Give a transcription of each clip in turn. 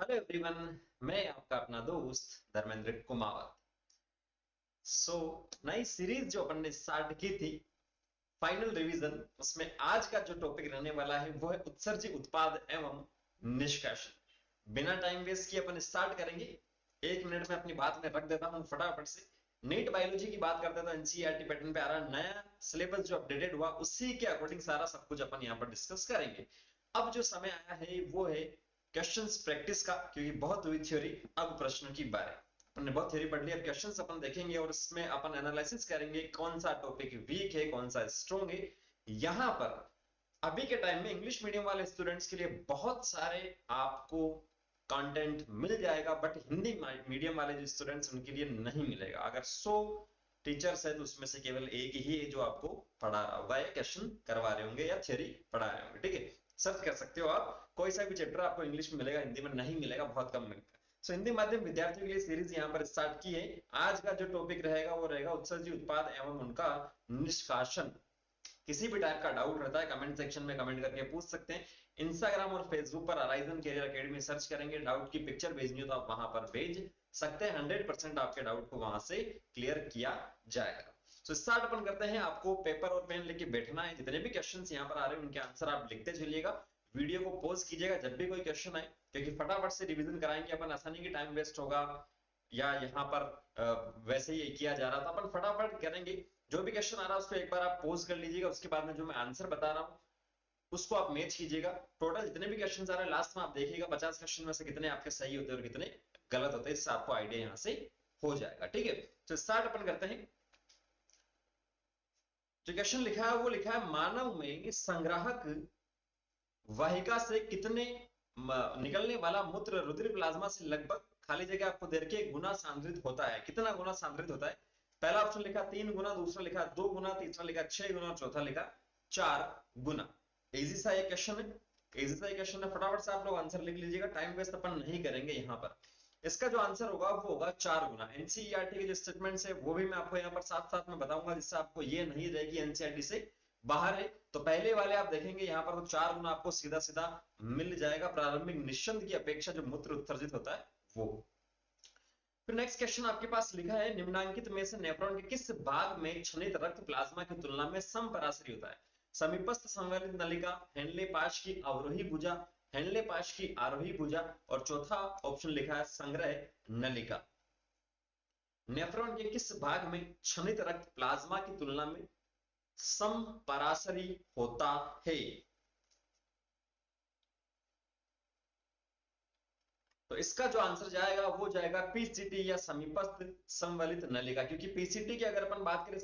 Hello everyone. मैं आपका अपना दोस्त धर्मेंद्र कुमावत। नई सीरीज जो अपन ने स्टार्ट की थी, फाइनल रिवीजन, उसमें आज का जो टॉपिक रहने वाला है वो है उत्सर्जी उत्पाद एवं निष्कासन। बिना टाइम वेस्ट किए अपन स्टार्ट करेंगे। 1 मिनट में अपनी बात में रख देता हूं फटाफट से। नीट बायोलॉजी की बात करते तो एनसीईआरटी पैटर्न पे आ रहा नया सिलेबस जो अपडेटेड हुआ उसी के अकॉर्डिंग सारा सब कुछ अपन यहाँ पर डिस्कस करेंगे। अब जो समय आया है वो है क्वेश्चंस प्रैक्टिस का, क्योंकि बहुत हुई थ्योरी, अब प्रश्न की बारी। अपन ने बहुत थ्योरी पढ़ ली, अब क्वेश्चंस अपन देखेंगे और इसमें अपन एनालिसिस करेंगे कौन सा टॉपिक वीक है कौन सा स्ट्रॉन्ग है। यहां पर अभी के टाइम में इंग्लिश मीडियम वाले स्टूडेंट्स के लिए बहुत सारे आपको कंटेंट मिल जाएगा, बट हिंदी मीडियम वाले जो स्टूडेंट्स उनके लिए नहीं मिलेगा। अगर 100 टीचर्स है तो उसमें से केवल एक ही है जो आपको पढ़ा रहा होगा या क्वेश्चन करवा रहे होंगे या थ्योरी पढ़ा रहे होंगे। ठीक है, सर्च कर सकते हो आप, कोई सा भी चैप्टर आपको इंग्लिश में मिलेगा, हिंदी में नहीं मिलेगा, बहुत कम मिलेगा। हिंदी माध्यम विद्यार्थियों के लिए सीरीज यहाँ पर स्टार्ट की है। आज का जो टॉपिक रहेगा वो रहेगा उत्सर्जी उत्पाद एवं उनका निष्कासन। किसी भी टाइप का डाउट रहता है कमेंट सेक्शन में कमेंट करके पूछ सकते हैं। इंस्टाग्राम और फेसबुक पर अराइजन कैरियर अकेडमी सर्च करेंगे, डाउट की पिक्चर भेजनी हो तो आप वहां पर भेज सकते हैं। 100% आपके डाउट को वहां से क्लियर किया जाएगा। स्टार्ट अपन करते हैं। आपको पेपर और पेन लेके बैठना है, जितने भी क्वेश्चन यहाँ पर आ रहे हैं उनके आंसर आप लिखते चलिएगा। वीडियो को पॉज कीजिएगा जब भी कोई क्वेश्चन आए, क्योंकि फटाफट से रिवीजन कराएंगे अपन, आसानी की टाइम वेस्ट होगा या यहाँ पर वैसे ही किया जा रहा था, अपन फटाफट करेंगे। जो भी क्वेश्चन आ रहा है उसको एक बार आप पोज कर लीजिएगा, उसके बाद में जो मैं आंसर बता रहा हूँ उसको आप मैच कीजिएगा। टोटल जितने भी क्वेश्चन आ रहे हैं लास्ट में आप देखिएगा 50 क्वेश्चन में से कितने आपके सही होते हैं और कितने गलत होते हैं, इससे आपको आइडिया यहाँ से हो जाएगा। ठीक है, तो स्टार्ट अपन करते हैं। जो क्वेश्चन लिखा है वो लिखा है मानव में संग्राहक वाहिका से कितने निकलने वाला मूत्र रुधिर प्लाज्मा से लगभग खाली जगह आपको देर के गुना सांद्रित होता है। कितना गुना सांद्रित होता है? पहला ऑप्शन लिखा 3 गुना, दूसरा लिखा 2 गुना, तीसरा लिखा 6 गुना, चौथा लिखा 4 गुना। इजी सा ये क्वेश्चन है, इजी सा ये क्वेश्चन है। फटाफट से आप लोग आंसर लिख लीजिएगा, टाइम वेस्ट अपन नहीं करेंगे यहाँ पर। इसका जो आंसर होगा वो होगा 4 गुना। एनसीईआरटी के जो स्टेटमेंट है वो भी मैं आपको यहाँ पर साथ साथ में बताऊंगा, जिससे आपको ये नहीं रहेगी एनसीईआरटी से बाहर है। तो पहले वाले आप देखेंगे यहाँ पर तो 4 गुना आपको सीधा सीधा मिल जाएगा प्रारंभिक निश्चंद की अपेक्षा जो मूत्र उत्सर्जित होता है वो। फिर नेक्स्ट क्वेश्चन आपके पास लिखा है निम्नांकित में से नेफ्रॉन के किस भाग में क्षनित रक्त प्लाज्मा की तुलना में समपराशरी होता है? समीपस्थ संवलित नलिका, हेनले पाश की अवरोही भुजा, हेनले पाश की आरोही भुजा, और चौथा ऑप्शन लिखा है संग्रह नलिका। नेफ्रॉन के किस भाग में क्षनित रक्त प्लाज्मा की तुलना में समपराशरी होता है? तो इसका जो आंसर जाएगा वो जाएगा पीसीटी या समीपस्थ संवलित नलिका, क्योंकि पीसीटी की अगर अपन बात करें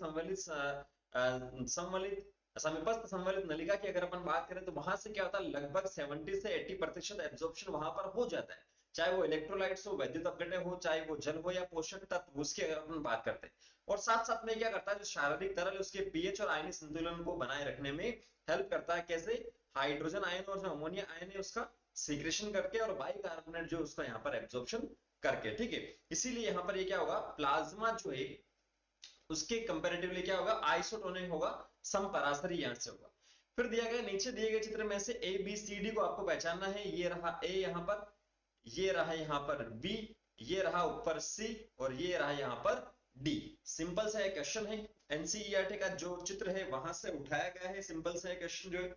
संवलित समीपस्थ संवलित नलिका की अगर अपन बात करें तो वहां से क्या होता है, लगभग 70 से 80% एब्जॉर्प्शन वहां पर हो जाता है। चाहे वो इलेक्ट्रोलाइट्स हो, वैद्युत अपघटन हो, चाहे वो जल हो या पोषक तत्व, उसकी अगर अपन बात करते हैं। और साथ साथ में क्या करता है, जो शारीरिक तरल है उसके पीएच और आयनिक संतुलन को बनाए रखने में हेल्प करता है। कैसे? हाइड्रोजन आयन और जो अमोनिया आयन है उसका सीक्रेशन करके और बाइकार्बोनेट जो उसका यहाँ पर एब्जॉर्प्शन करके। ठीक है, इसीलिए यहाँ पर ये क्या होगा, प्लाज्मा जो है उसके कंपैरेटिवली क्या होगा, आइसोटोनिक होगा, समपराशरी यहां से होगा। फिर दिया गया नीचे दिए गए चित्र में से ए बी सी डी को आपको पहचानना है। ये रहा ए यहां पर, ये रहा यहां पर बी, ये रहा ऊपर सी, और ये रहा यहां पर डी। सिंपल सा क्वेश्चन है, एनसीईआरटी का जो चित्र है वहां से उठाया गया है। सिंपल सा क्वेश्चन जो है,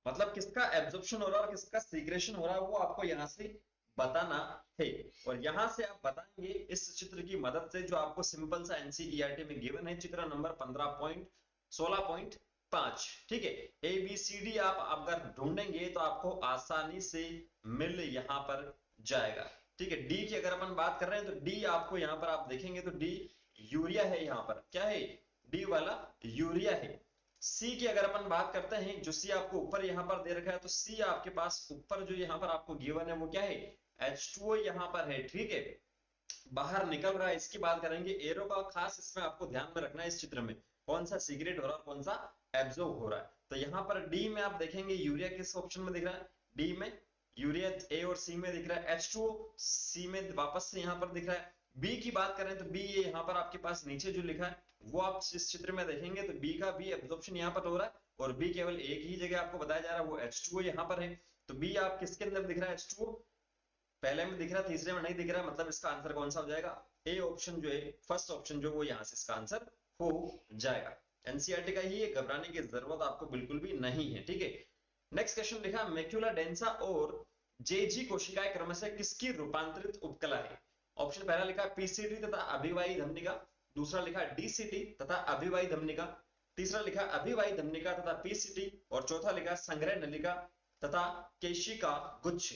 मतलब किसका एब्जॉर्प्शन हो रहा है और किसका सीक्रेशन हो रहा है वो आपको यहां से बताना है। और यहां से आप बताएंगे इस चित्र की मदद से जो आपको सिंपल सा एनसीईआरटी में गिवन है, चित्र नंबर 15.16.5। ठीक है, ए बी सी डी आप अगर ढूंढेंगे तो आपको आसानी से मिल यहां पर जाएगा। ठीक है, डी की अगर अपन बात कर रहे हैं तो डी आपको यहां पर आप देखेंगे तो डी यूरिया है। यहां पर क्या है, डी वाला यूरिया है। सी की अगर अपन बात करते हैं, जो सी आपको ऊपर यहां पर दे रखा है, तो सी आपके पास ऊपर जो यहां पर आपको गिवन है वो क्या है, H2O यहां पर है। ठीक है, बाहर निकल रहा है। इसकी बात करेंगे एरो का, खास इसमें आपको ध्यान में रखना है इस चित्र में कौन सा सीक्रेट हो रहा है और कौन सा एब्जॉर्ब हो रहा है। तो यहां पर डी में आप देखेंगे यूरिया किस ऑप्शन में दिख रहा है, डी में यूरिया ए और सी में दिख रहा है, H2O सी में वापस से यहां पर दिख रहा है। बी की बात करें तो बी ये यहां पर आपके पास नीचे जो लिखा है वो आप इस चित्र में देखेंगे तो बी का भी एब्जॉर्प्शन यहां पर हो रहा है और बी केवल एक ही जगह आपको बताया जा रहा है, वो H2O यहाँ पर है। तो बी आप किसके अंदर दिख रहा है? H2O पहले में दिख रहा, तीसरे में नहीं दिख रहा, मतलब इसका आंसर कौन सा हो जाएगा? ए ऑप्शन जो है, फर्स्ट ऑप्शन जो, वो यहाँ से इसका आंसर हो जाएगा। एनसीईआरटी का ही है, घबराने की जरूरत आपको बिल्कुल भी नहीं है, ठीक है। नेक्स्ट क्वेश्चन लिखा, मैक्युला डेंसा और जेजी कोशिकाएं क्रमशः किसकी रूपांतरित उपकला है? ऑप्शन पहला लिखा पीसीटी तथा अभिवाही धमनिका, दूसरा लिखा डीसीटी तथा अभिवाही धमनिका, तीसरा लिखा अभिवाही धमनिका तथा पीसीटी, और चौथा लिखा संग्रह नलिका तथा केशिका गुच्छ।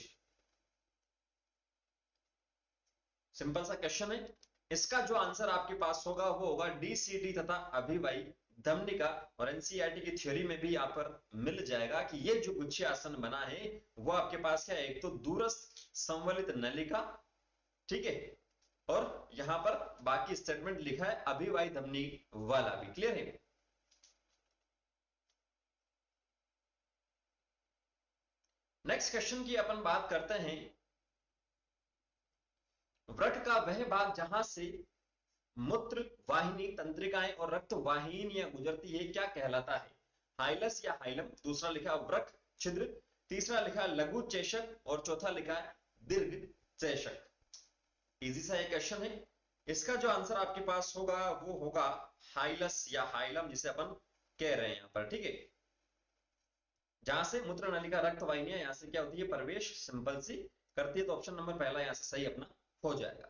सिंपल सा क्वेश्चन है, इसका जो आंसर आपके पास होगा वो होगा डीसीटी तथा अभिवाही धमनिका। और एनसीईआरटी की थ्योरी में भी यहाँ पर मिल जाएगा कि ये जो गुच्छे आसन बना है वो आपके पास क्या है? एक तो दूरस्थ संवलित नलिका, ठीक है, और यहां पर बाकी स्टेटमेंट लिखा है अभिवाही धमनी वाला भी। क्लियर है? नेक्स्ट क्वेश्चन की अपन बात करते हैं, वृक्क का वह भाग जहां से मूत्र वाहिनी, तंत्रिकाएं और रक्त वाहिनियां गुजरती है क्या कहलाता है? हाइलस या हाइलम, दूसरा लिखा वृक्क छिद्र, तीसरा लिखा लघु चेशक, और चौथा लिखा है दीर्घ चेशक। इजी सा ये क्वेश्चन है, इसका जो आंसर आपके पास होगा वो होगा हाइलस या हाइलम, जिसे अपन कह रहे हैं यहां पर, ठीक है। जहां से मूत्र नलिका, रक्त वाहिनियां यहां से क्या होती है? प्रवेश सिंपल सी करती है। तो ऑप्शन नंबर पहला यहां से सही अपना हो जाएगा।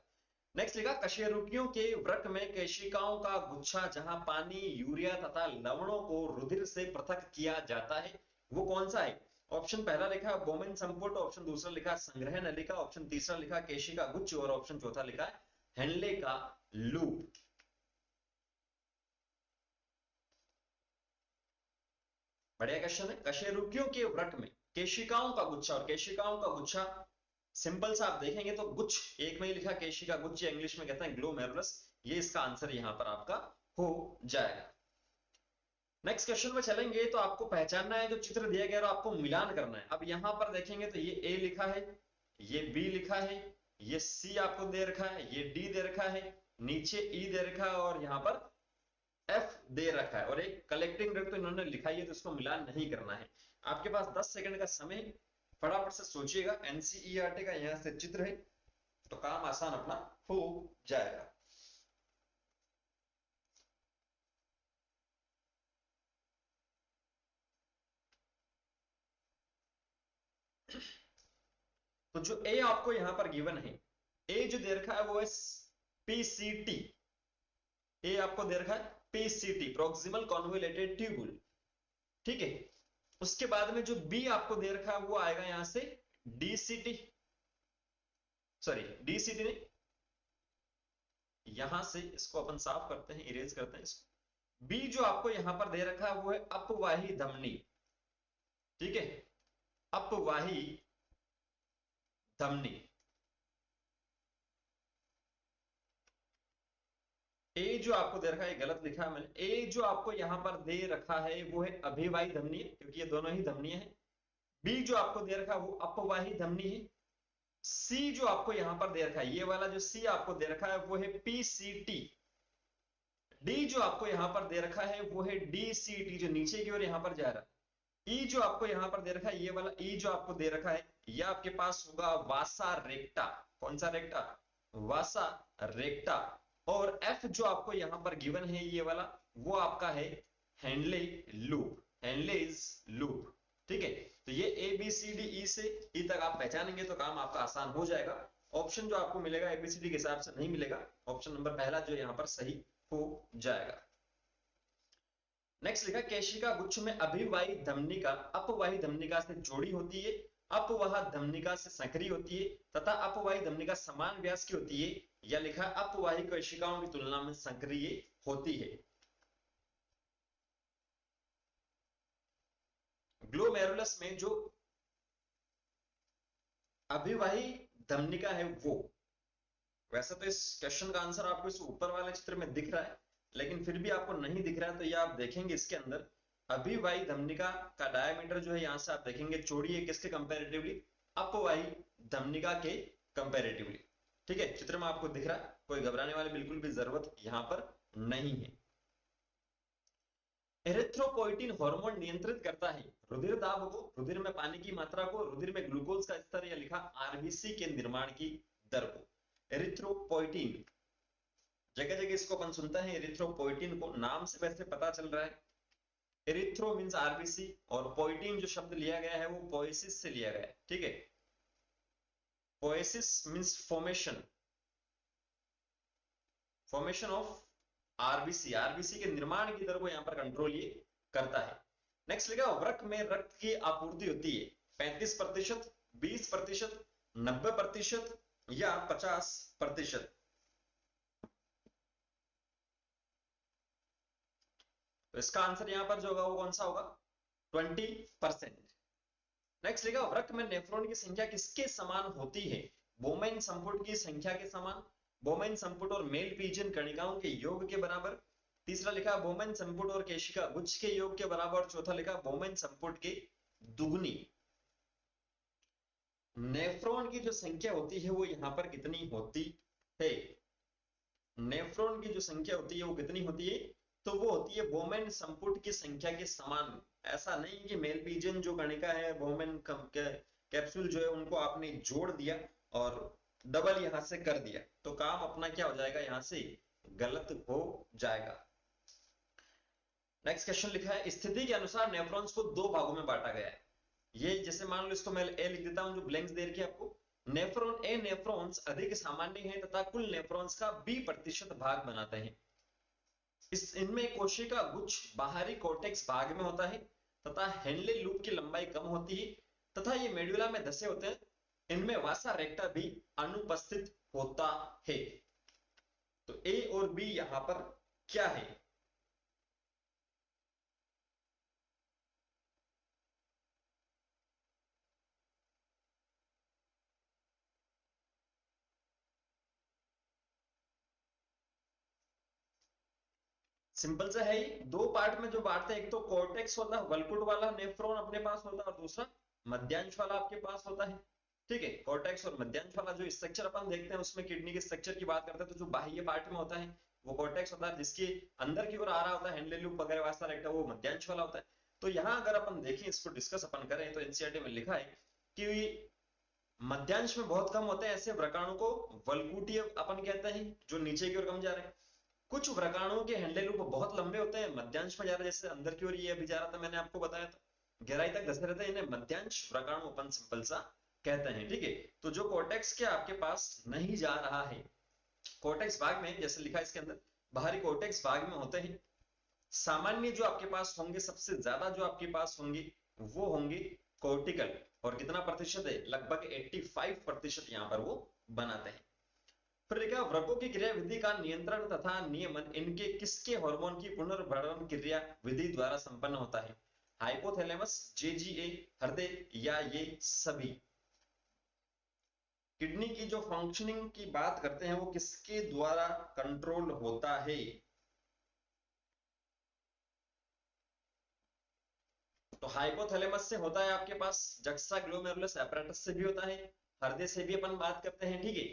नेक्स्ट लिखा, कशेरुकियों के वृक्क में केशिकाओं का गुच्छा जहां पानी, यूरिया तथा लवणों को रुधिर से पृथक किया जाता है, वो कौन सा है? ऑप्शन पहला लिखा बोमेन संपुट, ऑप्शन दूसरा लिखा संग्रह नलिका, ऑप्शन तीसरा लिखा केशिका गुच्छ, और ऑप्शन चौथा लिखा है हेनले का लूप। बढ़िया क्वेश्चन है। कशेरुकियों के वृक्क में केशिकाओं का गुच्छा, और केशिकाओं का गुच्छा सिंपल सा आप देखेंगे तो गुच्छ एक में ही लिखा, केशिका गुच्छ, इंग्लिश में कहते हैं ग्लोमेरुलस। ये इसका आंसर यहां पर आपका हो जाएगा। नेक्स्ट क्वेश्चन में चलेंगे तो आपको पहचानना है, जो चित्र दिया गया है आपको मिलान करना है। अब यहां पर देखेंगे तो ये ए लिखा है, ये बी लिखा है, ये सी आपको दे रखा है, ये डी दे रखा है, नीचे ई दे रखा है, और यहां पर एफ दे रखा है, और एक कलेक्टिंग रेट तो इन्होंने लिखा ही है, तो इसको मिलान नहीं करना है। आपके पास 10 सेकंड का समय, फटाफट से सोचिएगा। एनसीईआरटी का यहां से चित्र है, तो काम आसान अपना हो जाएगा। तो जो ए आपको यहां पर गिवन है, ए जो दे रखा है वो है पीसीटी। ए आपको दे रखा है पीसीटी, प्रोक्सिमल कॉन्वोल्यूटेड ट्यूबुल, ठीक है। उसके बाद में जो बी आपको दे रखा है वो आएगा यहां से डीसीटी, सॉरी डीसीटी नहीं, यहां से इसको अपन साफ करते हैं, इरेज करते हैं इसको। बी जो आपको यहां पर दे रखा है वो है अपवाही धमनी, ठीक है, अपवाही धमनी। ए जो आपको दे रखा है, गलत लिखा है मैंने, ए जो आपको यहां पर दे रखा है वो है अभिवाही धमनी, क्योंकि ये दोनों ही धमनी है। बी जो आपको दे रखा है वो अपवाही धमनी है। सी जो आपको यहां पर दे रखा है, ये वाला जो सी आपको दे रखा है वो है पीसीटी। डी जो आपको यहां पर दे रखा है वो है डीसीटी, जो नीचे की ओर यहां पर जा रहा है। ई जो आपको यहां पर दे रखा है, ये वाला ई जो आपको दे रखा है, ये आपके पास होगा वासा रेक्टा। कौन सा रेक्टा? वासा रेक्टा। और एफ जो आपको यहां पर गिवन है, ये वाला, वो आपका है हेनले लूप, हेनलेज लूप, ठीक है। तो ये A B C D E से ई तक आप पहचानेंगे तो काम आपका आसान हो जाएगा। ऑप्शन जो आपको मिलेगा एबीसीडी के हिसाब से नहीं मिलेगा, ऑप्शन नंबर पहला जो यहां पर सही हो जाएगा। नेक्स्ट लिखा, केशिका गुच्छ में अभिवाही धमनिका अपवाही धमनिका से जोड़ी होती है, अपवाह धमनिका से संकरी होती है, तथा अपवाही धमनिका समान व्यास की होती है, या लिखा अपवाही कोशिकाओं की तुलना में संक्रिय होती है। ग्लोमेरुलस में जो अभिवाही धमनिका है वो, वैसे तो इस क्वेश्चन का आंसर आपको इस ऊपर वाले चित्र में दिख रहा है, लेकिन फिर भी आपको नहीं दिख रहा है, तो ये आप देखेंगे इसके अंदर अभिवाही धमनिका का डायमीटर जो है यहां से आप देखेंगे चौड़ी है, किसके कंपैरेटिवली? अपवाही धमनिका के कंपैरेटिवली, ठीक है। चित्र में आपको दिख रहा है, कोई घबराने वाली बिल्कुल भी जरूरत यहां पर नहीं है। एरिथ्रोपोइटिन हार्मोन नियंत्रित करता है रुधिर दाब को, रुधिर में पानी की मात्रा को, रुधिर में ग्लूकोज का स्तर, या लिखा आरबीसी के निर्माण की दर को। एरिथ्रोपोइटिन, जगह जगह इसको अपन सुनते हैं एरिथ्रोपोइटिन को, नाम से वैसे पता चल रहा है। एरिथ्रो मींस आरबीसी, और पोइटिन जो शब्द लिया गया है वो पोएसिस से लिया गया है, ठीक है। Poiesis means formation, formation of RBC, RBC के निर्माण की दर को यहां पर कंट्रोल ये करता है। नेक्स्ट लिखा, वृक्क में रक्त की आपूर्ति होती है 35%, 20%, 90% या 50%। तो इसका आंसर यहां पर जो होगा वो कौन सा होगा, 20%। नेक्स्ट लिखा, वृक्क में नेफ्रॉन की संख्या किसके समान होती है, बोमेन संपुट की संख्या के समान, बोमेन संपुट और मेल पीजन कणिकाओं के योग के बराबर, तीसरा लिखा बोमेन संपुट और केशिका गुच्छ के योग के बराबर, और चौथा लिखा बोमेन संपुट के दुगुनी। नेफ्रॉन की जो संख्या होती है वो यहां पर कितनी होती है, नेफ्रॉन की जो संख्या होती है वो कितनी होती है, तो वो होती है बोमेन संपुट की संख्या के समान। ऐसा नहीं कि मेल पीजन जो कणिका है, बोमेन कैप्सूल जो है उनको आपने जोड़ दिया और डबल यहां से कर दिया, तो काम अपना क्या हो जाएगा, यहां से गलत हो जाएगा। नेक्स्ट क्वेश्चन लिखा है, स्थिति के अनुसार नेफ्रॉन्स को दो भागों में बांटा गया है। ये जैसे मान लो इसको मैं ए लिख देता हूं, जो ब्लैंक्स दे रखी है आपको, नेफ्रॉन ए नेफ्रॉन्स अधिक सामान्य है तथा कुल नेफ्रॉन्स का 20% भाग बनाते हैं। इनमें कोशिका गुच्छ बाहरी कोर्टेक्स भाग में होता है तथा हेनले लूप की लंबाई कम होती है तथा ये मेडुला में धसे होते हैं। इनमें वासा रेक्टा भी अनुपस्थित होता है। तो ए और बी यहां पर क्या है, सिंपल से है ही, दो पार्ट में जो बांटते हैं, एक तो कॉर्टेक्स होता है, वल्कुट वाला नेफ्रॉन अपने पास होता है, और दूसरा मध्यांश वाला आपके पास होता है, ठीक है। कॉर्टेक्स और मध्यांश वाला जो स्ट्रक्चर अपन देखते हैं उसमें किडनी के स्ट्रक्चर की बात करते हैं, तो जो बाह्य पार्ट में होता है वो कॉर्टेक्स होता है, जिसके अंदर की ओर आ रहा होता है हेनले लूप वगैरह वास्ता रेक्टा, वो मध्यांश वाला होता है। तो यहाँ अगर अपन देखें, इसको डिस्कस अपन करें, तो एनसीईआरटी में लिखा है कि मध्यांश में बहुत कम होते हैं ऐसे व्रकाणु को वल्कुटीय अपन कहते हैं, जो नीचे की ओर कम जा रहे हैं। कुछ व्रकाणुओं के हैंडल लूप बहुत लंबे होते हैं, मध्यांश में जा रहे हैं, जैसे अंदर की ओर ये अभी जा रहा था, मैंने आपको बताया था, गहराई तक धसे रहते हैं, इन्हें मध्यांश व्रकाणु अपन सिंपल सा कहते हैं, ठीक है। तो जो कोर्टेक्स के आपके पास नहीं जा रहा है, कोर्टेक्स भाग में जैसे लिखा है इसके अंदर, बाहरी कोर्टेक्स भाग में होते हैं, सामान्य जो आपके पास होंगे, सबसे ज्यादा जो आपके पास होंगे वो होंगे कोर्टिकल, और कितना प्रतिशत है, लगभग 85% यहां पर वो बनाते हैं। फिर देखा, व्रकों की क्रिया विधि का नियंत्रण तथा नियमन इनके किसके हार्मोन की पुनर्भरण क्रिया विधि द्वारा संपन्न होता है, हाइपोथैलेमस, जेजीए, हृदय, या ये सभी। किडनी की जो फंक्शनिंग की बात करते हैं वो किसके द्वारा कंट्रोल होता है, तो हाइपोथैलेमस से होता है आपके पास, जक्सा ग्लोमेरुलस एपरेटस से भी होता है, हृदय से भी अपन बात करते हैं, ठीक है।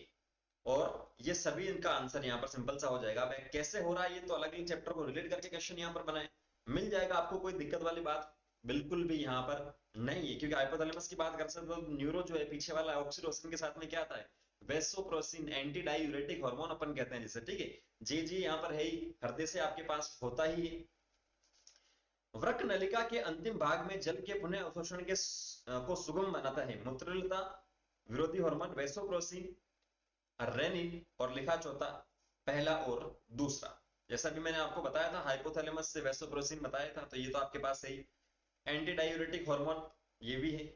और ये सभी इनका आंसर यहाँ पर सिंपल सा हो जाएगा। अब कैसे हो रहा है ये तो अलग अलग चैप्टर को रिलेट करके क्वेश्चन यहाँ पर बनाए, मिल जाएगा आपको, कोई दिक्कत वाली बात बिल्कुल भी यहाँ पर नहीं है, क्योंकि हाइपोथैलेमस की बात कर सकते हो, न्यूरो जो है पीछे वाला ऑक्सीटोसिन के साथ में क्या आता है, वेसोप्रोसिन, एंटी डायूरेटिक हार्मोन अपन कहते हैं जिसे, ठीक है। जे जी यहाँ पर है ही, हृदय से आपके पास होता ही है। वृक्क नलिका के अंतिम भाग में जल के पुनः अवशोषण के को सुगम बनाता है, मूत्रलता विरोधी हार्मोन वेसोप्रोसिन, रेनिन, और लिखा चौथा पहला और दूसरा। जैसा कि मैंने आपको बताया था, हाइपोथैलेमस से वेसोप्रोसिन बताया था, तो ये तो आपके पास सही, एंटी डायूरेटिक हार्मोन ये भी है।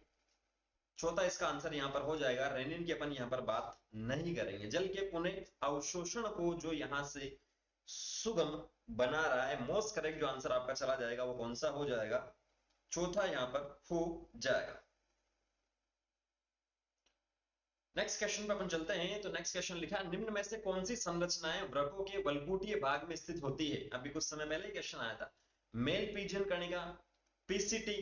चौथा इसका आंसर यहां पर हो जाएगा रेनिन की, अपन यहां पर बात नहीं करेंगे। जल के पुनः अवशोषण को जो यहां से सुगम बना रहा है, मोस्ट करेक्ट जो आंसर आपका चला जाएगा वो कौन सा हो जाएगा, चौथा यहां पर हो जाएगा। नेक्स्ट क्वेश्चन पे अपन चलते हैं। तो नेक्स्ट क्वेश्चन लिखा है, निम्न में से कौन सी संरचनाएं वृक्कों के वल्कुटीय भाग में स्थित होती है। अभी कुछ समय पहले क्वेश्चन आया था, मेल पीजन कणिका, पीसीटी,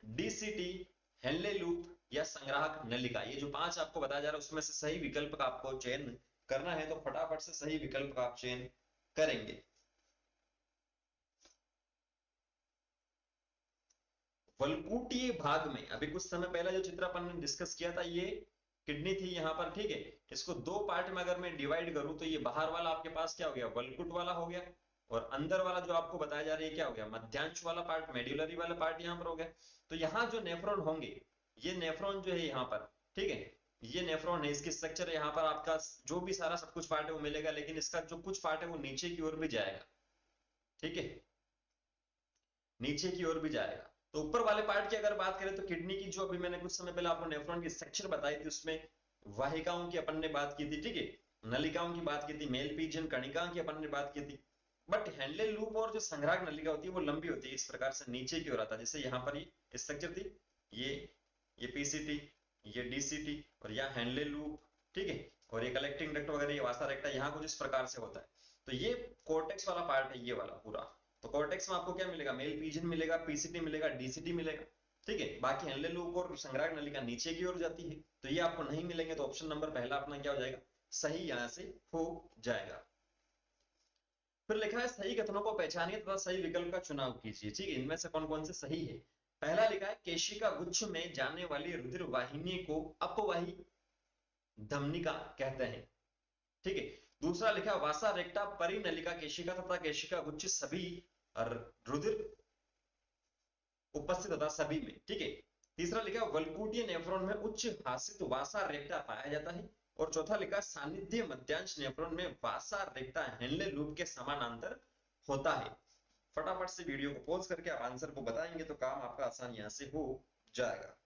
डीसीटी, हेनले लूप, या संग्राहक नलिका। ये जो पांच आपको बताया जा रहा है उसमें से सही विकल्प का आपको चयन करना है, तो फटाफट से सही विकल्प का आप चयन करेंगे। वल्कुटीय भाग में, अभी कुछ समय पहले जो चित्र अपन ने डिस्कस किया था, ये किडनी थी यहाँ पर, ठीक है। इसको दो पार्ट में अगर मैं डिवाइड करूं तो ये बाहर वाला आपके पास क्या हो गया, वल्कुट वाला हो गया, और अंदर वाला जो आपको बताया जा रही है क्या हो गया, मध्यांश वाला पार्ट, मेड्यूलरी वाला पार्ट यहाँ पर हो गया। तो यहाँ जो नेफ्रॉन होंगे, ये नेफ्रॉन जो है यहाँ पर, ठीक है, ये नेफ्रॉन है, इसकी स्ट्रक्चर यहाँ पर आपका जो भी सारा सब कुछ पार्ट है वो मिलेगा, लेकिन इसका जो कुछ पार्ट है वो नीचे की ओर भी जाएगा, ठीक है, नीचे की ओर भी जाएगा। तो ऊपर वाले पार्ट की अगर बात करें तो किडनी की जो अभी मैंने कुछ समय पहले आपको नेफ्रॉन की स्ट्रक्चर बताई थी, उसमें वाहिकाओं की अपन ने बात की थी, ठीक है, नलिकाओं की बात की थी, मेल पीजन कणिका की अपन ने बात की थी। बट हैंडले लूप और जो संग्राहक नलिका होती है वो लंबी होती है, इस प्रकार से नीचे की ओर आता है। जैसे यहाँ पर ये स्ट्रक्चर थी, ये ये पीसीटी, ये डीसीटी, और यहाँ हैंडले लूप, ठीक है, और ये कलेक्टिंग डक्ट वगैरह, ये वासा रेक्टा, यहाँ कुछ इस प्रकार से होता है। तो ये कोर्टेक्स वाला पार्ट है, ये वाला पूरा। तो कॉर्टेक्स में आपको क्या मिलेगा, मेल पीजन मिलेगा, पीसीटी मिलेगा, डीसीटी मिलेगा, ठीक है। बाकी हैंडले लूप और संग्राहक नलिका नीचे की ओर जाती है, तो ये आपको नहीं मिलेंगे। तो ऑप्शन नंबर पहला अपना क्या हो जाएगा, सही यहां से हो जाएगा। फिर लिखा है सही कथनों को पहचानिए तथा सही विकल्प का चुनाव कीजिए, ठीक है। इनमें से कौन कौन से सही है। पहला लिखा है केशिका गुच्छ में जाने वाली रुधिर वाहिनी को अपवाही धमनिका कहते हैं, ठीक है। दूसरा लिखा वासा रेक्टा परिनलिका केशिका तथा केशिका गुच्छ सभी रुधिर उपस्थित होता सभी में, ठीक है। तीसरा लिखा वल्कुटीय नेफ्रॉन में उच्च हासित वासा रेक्टा पाया जाता है। और चौथा लिखा सानिध्य मध्यांश नेफ्रॉन में वासा रेक्टा हेनले लूप के समानांतर होता है। फटाफट से वीडियो को पॉज करके आप आंसर को बताएंगे तो काम आपका आसान यहां से हो जाएगा।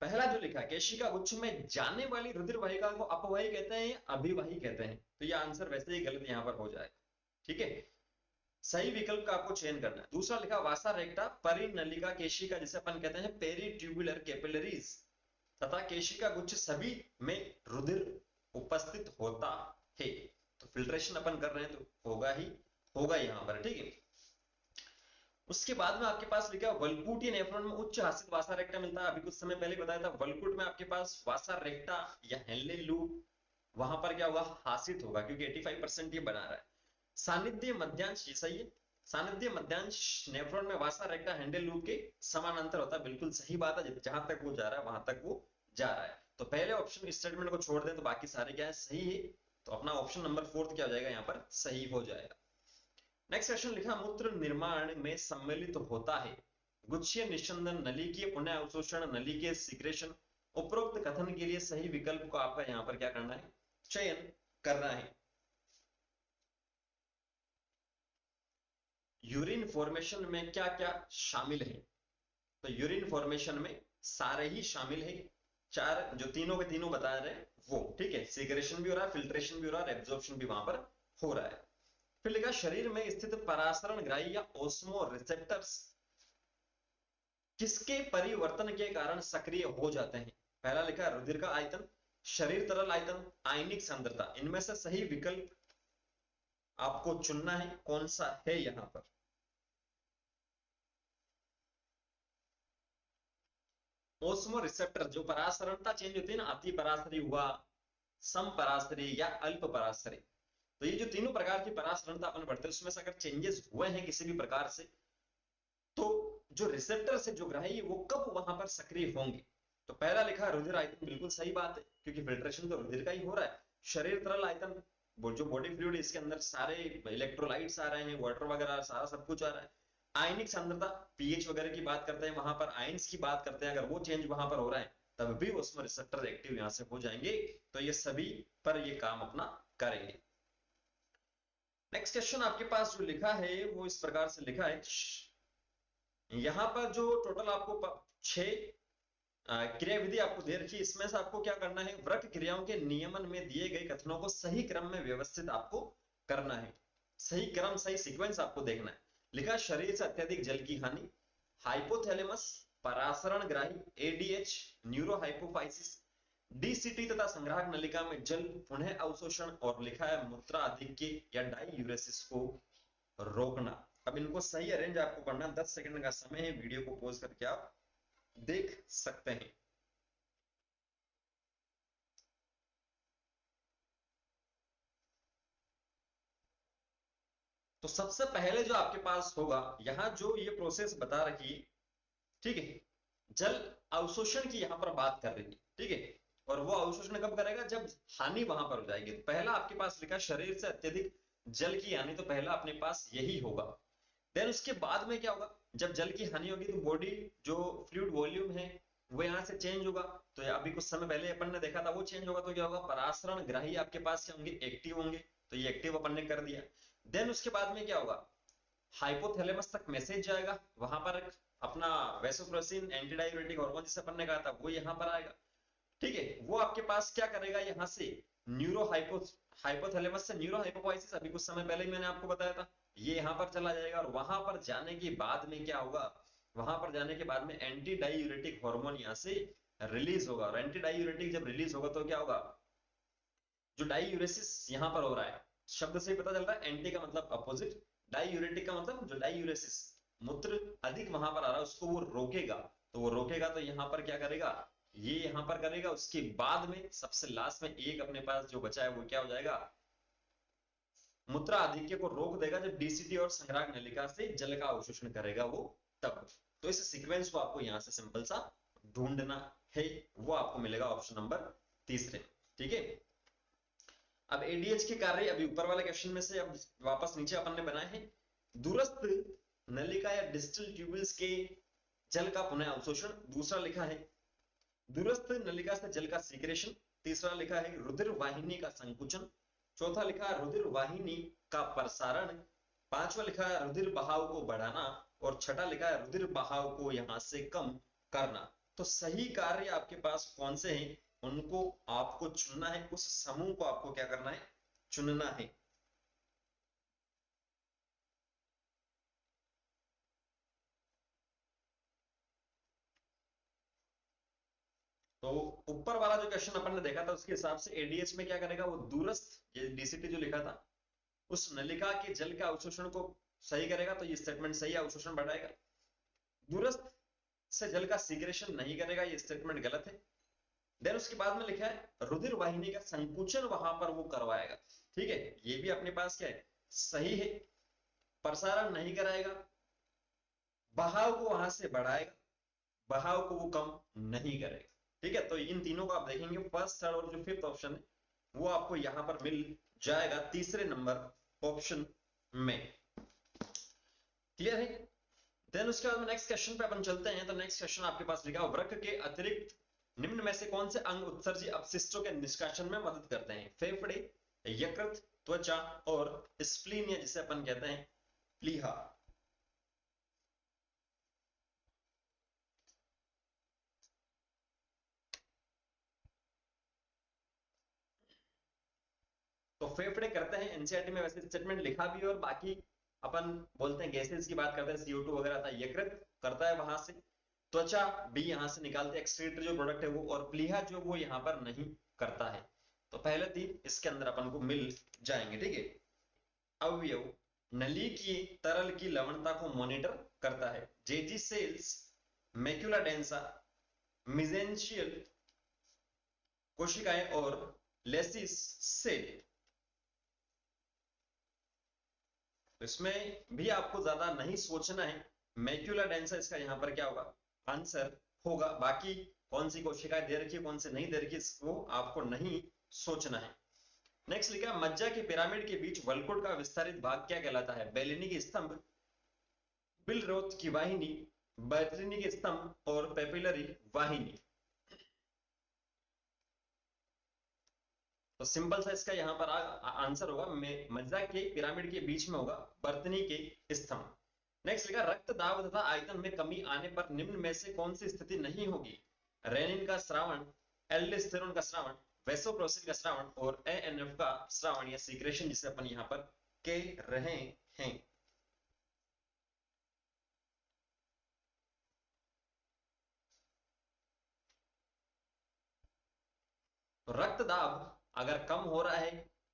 पहला जो लिखा है केशिका गुच्छ में जाने वाली रुधिर वाहिका को अपवाही कहते हैं या अभिवाही कहते हैं, तो यह आंसर वैसे ही गलत यहां पर हो जाएगा, ठीक है। सही विकल्प का आपको चयन करना है। दूसरा लिखा वासा रेक्टा परिनलिका केशिका जिसे अपन कहते हैं पेरीट्यूबुलर कैपिलरीज तथा केशिका गुच्छ सभी में रुधिर उपस्थित होता है। तो फिल्ट्रेशन अपन कर रहे हैं तो होगा ही होगा यहां पर, ठीक है। उसके बाद में आपके पास लिखा वल्कुटीय नेफ्रॉन में उच्च हासित वासा रेक्टा मिलता है। अभी कुछ समय पहले बताया था वल्कुट में आपके पास वासा रेक्टा या हेनले लूप, वहां पर क्या होगा, हासित होगा, क्योंकि 85% ये बना रहा है। सानिध्य मध्यांश, ये सही है, सानिध्य मध्यांश नेफ्रॉन में वासा रेक्टा हैंडल लूप के समानांतर होता है, बिल्कुल सही बात है। जहां तक वो जा रहा है वहां तक वो जा रहा है। तो पहले ऑप्शन स्टेटमेंट को छोड़ दें तो बाकी सारे क्या है, सही है। तो अपना ऑप्शन नंबर 4 क्या हो जाएगा, यहाँ पर सही हो जाएगा। नेक्स्ट क्वेश्चन लिखा मूत्र निर्माण में सम्मिलित होता है गुच्छीय निस्संदन, नलिकीय पुनः अवशोषण, नलिकीय सीक्रेशन। उपरोक्त कथन के लिए सही विकल्प को आपका यहाँ पर क्या करना है, चयन करना है। यूरिन फॉर्मेशन में क्या क्या शामिल है, तो यूरिन फॉर्मेशन में सारे ही शामिल है, चार जो तीनों के तीनों बता रहे हैं वो, ठीक है। सीक्रेशन भी हो रहा है, फिल्ट्रेशन भी हो रहा है, एब्जॉर्प्शन भी वहां पर हो रहा है। फिर लिखा शरीर में स्थित परासरण ग्राही या ओस्मो रिसेप्टर्स किसके परिवर्तन के कारण सक्रिय हो जाते हैं। पहला लिखा है रुधिर का आयतन, शरीर तरल आयतन, आयनिक सांद्रता। इनमें से सही विकल्प आपको चुनना है, कौन सा है यहां पर। ओस्मो रिसेप्टर जो परासरणता चेंज होती है ना, अति परासरी हुआ, सम परासरी या अल्प परासरी, तो ये जो तीनों प्रकार की परासरणता अपन पढ़ते हैं उसमें से अगर चेंजेस हुए हैं किसी भी प्रकार से, तो जो रिसेप्टर से जो ग्राही है वो कब वहां पर सक्रिय होंगे। तो पहला लिखा रुधिर आयतन, बिल्कुल सही बात है, क्योंकि फिल्ट्रेशन तो रुधिर का ही हो रहा है। शरीर तरल आयतन, वो जो बॉडी फ्लूइड इसके अंदर सारे इलेक्ट्रोलाइट्स आ रहे हैं, वाटर वगैरह सारा सब कुछ आ रहा है। आयनिक सांद्रता, पीएच वगैरह की बात करते हैं, वहां पर आयंस की बात करते हैं, अगर वो चेंज वहां पर हो रहा है तब भी उसमें रिसेप्टर एक्टिव यहां से हो जाएंगे। तो ये सभी पर ये काम अपना करेंगे। नेक्स्ट क्वेश्चन आपके पास जो लिखा है वो इस प्रकार से लिखा है, यहां पर जो टोटल आपको 6 क्रिया विधि आपको दे रखी है, इसमें से आपको क्या करना है, वृक्क क्रियाओं के नियमन में दिए गए कथनों को सही क्रम में व्यवस्थित आपको करना है। सही क्रम, सही सीक्वेंस आपको देखना है। लिखा शरीर से अत्यधिक जल की हानि, हाइपोथैलेमस परासरण ग्राही, एडीएच न्यूरो हाइपोफाइसिस, डीसीटी तथा संग्राहक नलिका में जल पुनः अवशोषण, और लिखा है मूत्राधिक्य या डाईयूरेसिस को रोकना। अब इनको सही अरेंज आपको करना, 10 सेकंड का समय है, वीडियो को पॉज करके आप देख सकते हैं। तो सबसे पहले जो आपके पास होगा, यहां जो ये प्रोसेस बता रखी है, ठीक है, जल अवशोषण की यहां पर बात कर रही है, ठीक है, और वो अवशोषण कब करेगा, जब हानि वहां पर हो जाएगी। तो पहला आपके पास लिखा शरीर से अत्यधिक जल की हानि, तो पहला अपने पास यही होगा। देन उसके बाद में क्या होगा, जब जल की हानि होगी तो बॉडी जो फ्लूइड वॉल्यूम है वो यहाँ से चेंज होगा। तो अभी कुछ समय पहले अपन ने देखा था वो चेंज होगा, तो क्या होगा, परासरण ग्राही आपके पास क्या होंगे, एक्टिव होंगे। तो ये एक्टिव अपन ने कर दिया। देन उसके बाद में क्या होगा, हाइपोथैलेमस तक मैसेज जाएगा, वहां पर अपना वैसोप्रेसिन एंटी डाययूरेटिक हार्मोन जिसे अपन ने कहा था वो यहाँ पर आएगा, ठीक है। वो आपके पास क्या करेगा, यहाँ से न्यूरो हाइपोथैलेमस से न्यूरो हाइपोफाइसिस, अभी कुछ समय पहले ही मैंने आपको बताया था, ये यहां पर चला जाएगा। और वहां पर जाने के बाद में क्या होगा, वहां पर जाने के बाद में एंटी डाययूरेटिक हार्मोन यहां से रिलीज होगा। और एंटी डाययूरेटिक जब रिलीज होगा तो क्या होगा, जो डाययूरेसिस यहां पर हो रहा है, शब्द से ही पता चल रहा है, एंटी का मतलब अपोजिट, डाययूरेटिक का मतलब जो डाययूरेसिस, मूत्र अधिक वहां पर आ रहा है उसको वो रोकेगा। तो वो रोकेगा तो यहां पर क्या करेगा, ये यहां पर करेगा। उसके बाद में सबसे लास्ट में एक अपने पास जो बचा है वो क्या हो जाएगा, मूत्र आधिक्य को रोक देगा जब डीसीटी और संग्राहक नलिका से जल का अवशोषण करेगा वो, तब। तो इस सीक्वेंस को आपको यहां से सिंपल सा ढूंढना है, वो आपको मिलेगा ऑप्शन नंबर तीसरे, ठीक है। अब एडीएच के कार्य अभी ऊपर वाले क्वेश्चन में से अब वापस नीचे अपन ने बनाए हैं। दूरस्थ नलिका या डिस्टल ट्यूबल्स के जल का पुनः अवशोषण, दूसरा लिखा है दूरस्थ नलिका से जल का सीक्रेशन, तीसरा लिखा है रुधिर वाहिनी का संकुचन, चौथा लिखा है रुधिर वाहिनी का प्रसारण, पांचवा लिखा है रुधिर बहाव को बढ़ाना, और छठा लिखा है रुधिर बहाव को यहां से कम करना। तो सही कार्य आपके पास कौन से हैं, उनको आपको चुनना है, उस समूह को आपको क्या करना है, चुनना है। तो ऊपर वाला जो क्वेश्चन अपन ने देखा था उसके हिसाब से एडीएच में क्या करेगा, वो दूरस्थ, ये डीसीटी जो लिखा था, उस नलिका के जल के अवशोषण को सही करेगा, तो ये स्टेटमेंट सही है, अवशोषण बढ़ाएगा। दूरस्थ से जल का सीक्रेशन नहीं करेगा, ये स्टेटमेंट गलत है। देन उसके बाद में लिखा है रुधिर वाहिनी का संकुचन वहां पर वो करवाएगा, ठीक है, ये भी अपने पास क्या है, सही है। प्रसारण नहीं कराएगा, बहाव को वहां से बढ़ाएगा, बहाव को वो कम नहीं करेगा, ठीक है। तो इन तीनों को आप देखेंगे, फर्स्ट थर्ड और जो फिफ्थ ऑप्शन है वो आपको यहां पर मिल जाएगा तीसरे नंबर ऑप्शन में, क्लियर है। देन उसके बाद नेक्स्ट क्वेश्चन पे अपन चलते हैं। तो नेक्स्ट क्वेश्चन आपके पास लिखा, वृक्क के अतिरिक्त निम्न में से कौन से अंग उत्सर्जी अपशिष्टों के निष्कासन में मदद करते हैं, फेफड़े, यकृत, त्वचा और स्प्लीन, या जिसे अपन कहते हैं प्लीहा। तो फेफड़े करते हैं, एनसीईआरटी में वैसे स्टेटमेंट लिखा भी है, और बाकी अपन बोलते हैं गैसेस की बात करते हैं, CO2 वगैरह था, यकृत करता है वहां से, त्वचा भी यहां से निकालते हैं, एक्सक्रीटरी जो प्रोडक्ट है वो, और प्लीहा जो वो यहां पर नहीं करता है। तो पहले तीन इसके अंदर अपन को मिल जाएंगे, ठीक है। अवयव, नली की तरल की लवणता को मॉनिटर करता है, जेजी सेल्स, मैक्यूला डेंसा, मिजेंशियल कोशिकाएं और लेसिस सेल। तो इसमें भी आपको ज्यादा नहीं सोचना है, मैक्यूला डेंसा इसका यहां पर क्या होगा, आंसर होगा। बाकी कौन सी कोशिकाएं दे रखी है कौन से नहीं दे रखी इसको आपको नहीं सोचना है। नेक्स्ट लिखा, मज्जा के पिरामिड के बीच वलकुट का विस्तारित भाग क्या कहलाता है, बेलिनी की स्तंभ, बिलरोथ की वाहिनी, बैटरीनी के स्तंभ और पेपिलरी वाहिनी। तो सिंपल सा इसका यहां पर आंसर होगा मज्जा के पिरामिड के बीच में होगा बर्तनी के स्तंभ। नेक्स्ट लिखा, रक्त दाब तथा आयतन में कमी आने पर निम्न में से कौन सी स्थिति नहीं होगी, रेनिन का स्रावण, एल्डोस्टेरोन का स्रावण, वेसोप्रोसिन का स्रावण और एएनएफ का स्रावण या सीक्रेशन जिसे अपन यहां पर कह रहे हैं। तो रक्त दाब अगर कम हो रहा है,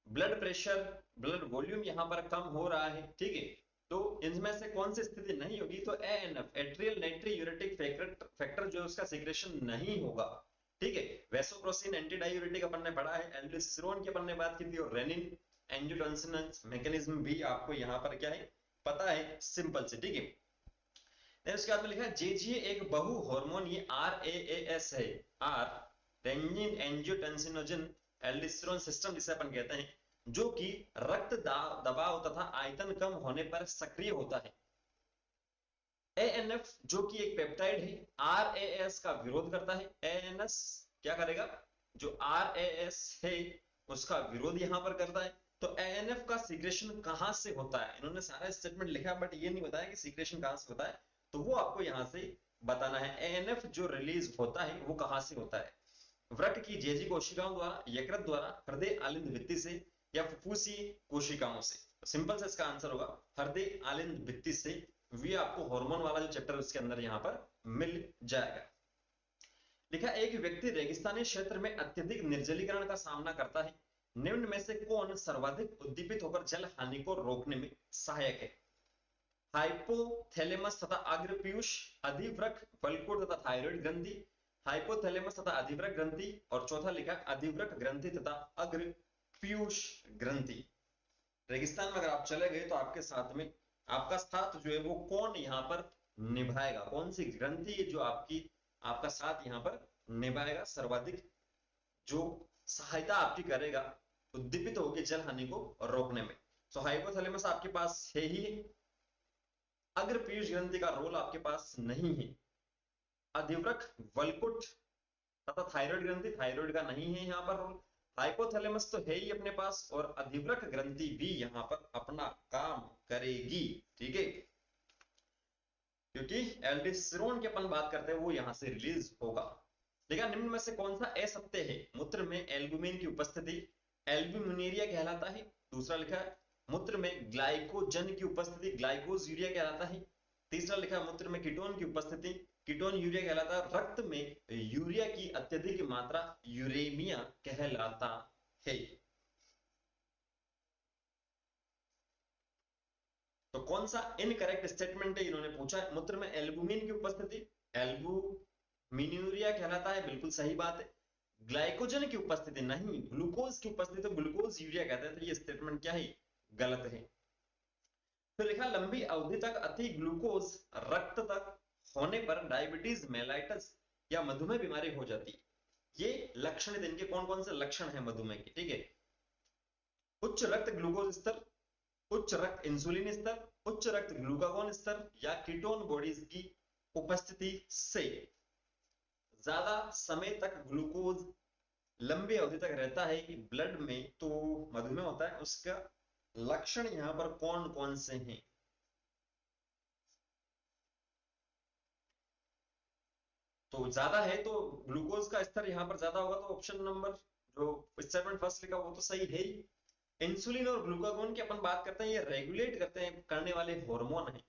ब्लड प्रेशर, ब्लड वॉल्यूम यहां पर कम हो रहा है, ठीक है, तो इनमें से कौन सी स्थिति नहीं होगी, तो एएनएफ, एट्रियल नाइट्री यूरेटिक फैक्टर जो उसका सीक्रेशन नहीं होगा, ठीक है। वेसोप्रोसिन एंटी डायूरेटिक अपन ने पढ़ा है, एल्डोस्टेरोन की अपन ने बात की थी, और रेनिन एंजियोटेंसिन मैकेनिज्म भी आपको यहाँ पर क्या है पता है, सिंपल से, ठीक है। देन उसके बाद में लिखा है जेजीए एक बहु हार्मोन, ये आरएएएस है, R renin angiotensinogen aldosterone system जिसे अपन कहते हैं, जो कि रक्त दबाव तथा आयतन कम होने पर सक्रिय होता है। एएनएफ जो कि एक पेप्टाइड है, आरएएस का विरोध करता है। एएनएस क्या करेगा, जो आरएएस है उसका विरोध यहां पर करता है। तो एएनएफ का सीक्रेशन कहां से होता है, इन्होंने सारा स्टेटमेंट लिखा बट ये नहीं बताया कि सीक्रेशन कहां से होता है, तो वो आपको यहां से बताना है। एएनएफ जो रिलीज होता है वो कहां से होता है, वृक्क की जेजी कोशिकाओं द्वारा, यकृत द्वारा, हृदय आलिंद भित्ति से या फुफ्फुसी कोशिकाओं से। सिंपल से इसका आंसर होगा हृदय आलिंद भित्ति से। वी आपको हार्मोन वाला जो चैप्टर उसके अंदर यहां पर मिल जाएगा। लिखा एक व्यक्ति रेगिस्तानी क्षेत्र में अत्यधिक निर्जलीकरण का सामना करता है, निम्न में से कौन सर्वाधिक उद्दीपित होकर जल हानि को रोकने में सहायक है। हाइपोथैलेमस तथा अग्रपीयूष, अधिवृक्क, वल्कुट तथा थायराइड ग्रंथि, हाइपोथैलेमस तथा अधिवृक्क ग्रंथि, और चौथा लिखा अधिवृक्क ग्रंथि तथा अग्रपीयूष ग्रंथि। रेगिस्तान में अगर आप चले गए तो आपके साथ में आपका साथ जो है वो कौन यहां पर निभाएगा, कौन सी ग्रंथि जो आपका साथ यहां पर निभाएगा, सर्वाधिक जो सहायता आपकी करेगा उद्दीपित होगी जल हानि को रोकने में। तो हाइपोथैलेमस आपके पास है ही, अग्रपीयूष ग्रंथि का रोल आपके पास नहीं है। अधिवृक्क, वल्कुट तथा थायराइड ग्रंथि, थायराइड का नहीं है यहां पर रोल। हाइपोथैलेमस तो है ही अपने पास, और अधिवृक्क ग्रंथि भी यहां पर अपना काम करेगी, ठीक है, क्योंकि एल्डोस्टेरोन की अपन बात करते हैं वो यहां से रिलीज होगा। देखा निम्न में से कौन सा असत्य है, मूत्र में एल्बुमिन की उपस्थिति एल्ब्यूमिनेरिया कहलाता है। दूसरा लिखा है मूत्र में ग्लाइकोजन की उपस्थिति ग्लाइकोज यूरिया कहलाता है। तीसरा लिखा है मूत्र में कीटोन की उपस्थिति कीटोन यूरिया कहलाता है। रक्त में यूरिया की अत्यधिक मात्रा यूरेमिया कहलाता है। तो कौन सा इनकरेक्ट स्टेटमेंट है, इन्होंने पूछा मूत्र में एल्बुमिन की उपस्थिति एल्बुमिन्यूरिया कहलाता है, बिल्कुल सही बात है। ग्लाइकोजन की उपस्थिति नहीं, ग्लूकोज की उपस्थिति तो ग्लूकोज यूरिया कहते हैं, तो ये स्टेटमेंट क्या है, गलत है। फिर लिखा लंबी अवधि तक अति ग्लूकोज रक्त तक होने पर डायबिटीज मेलाइटस या मधुमेह बीमारी हो जाती है। ये लक्षण इनके कौन कौन से लक्षण है मधुमेह के, ठीक है। उच्च रक्त ग्लूकोज स्तर, उच्च रक्त इंसुलिन स्तर, उच्च रक्त ग्लूकागोन स्तर, या कीटोन बॉडीज की उपस्थिति से ज्यादा समय तक ग्लूकोज लंबी अवधि तक रहता है कि ब्लड में, तो मधुमेह होता है। उसका लक्षण यहां पर कौन कौन से हैं, तो ज्यादा है तो ग्लूकोज का स्तर यहां पर ज्यादा होगा, तो ऑप्शन नंबर जो स्टेटमेंट फर्स्ट लिखा वो तो सही है ही। इंसुलिन और ग्लूकागोन की अपन बात करते हैं, ये रेगुलेट करते हैं करने वाले हार्मोन है,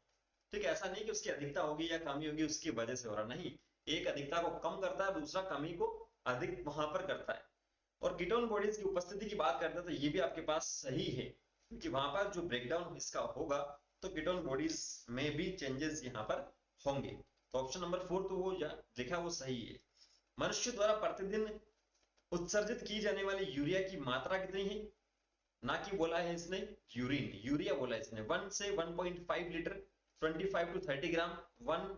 ठीक है। ऐसा नहीं कि उसकी अधिकता होगी या कमी होगी उसकी वजह से हो रहा, नहीं, एक अधिकता को कम करता है, दूसरा कमी को अधिक वहां पर करता है। और कीटोन बॉडीज की उपस्थिति की बात करते हैं तो ये भी आपके पास सही है, क्योंकि वहां पर जो ब्रेकडाउन इसका होगा तो कीटोन बॉडीज में भी चेंजेस यहां पर होंगे। तो ऑप्शन नंबर 4 तो वो लिखा वो सही है। मनुष्य द्वारा प्रतिदिन उत्सर्जित की जाने वाली यूरिया की मात्रा कितनी है, ना कि बोला है इसने यूरिन, यूरिया बोला है इसने। 1 से 1.5 लीटर, 25 टू 30 ग्राम, 1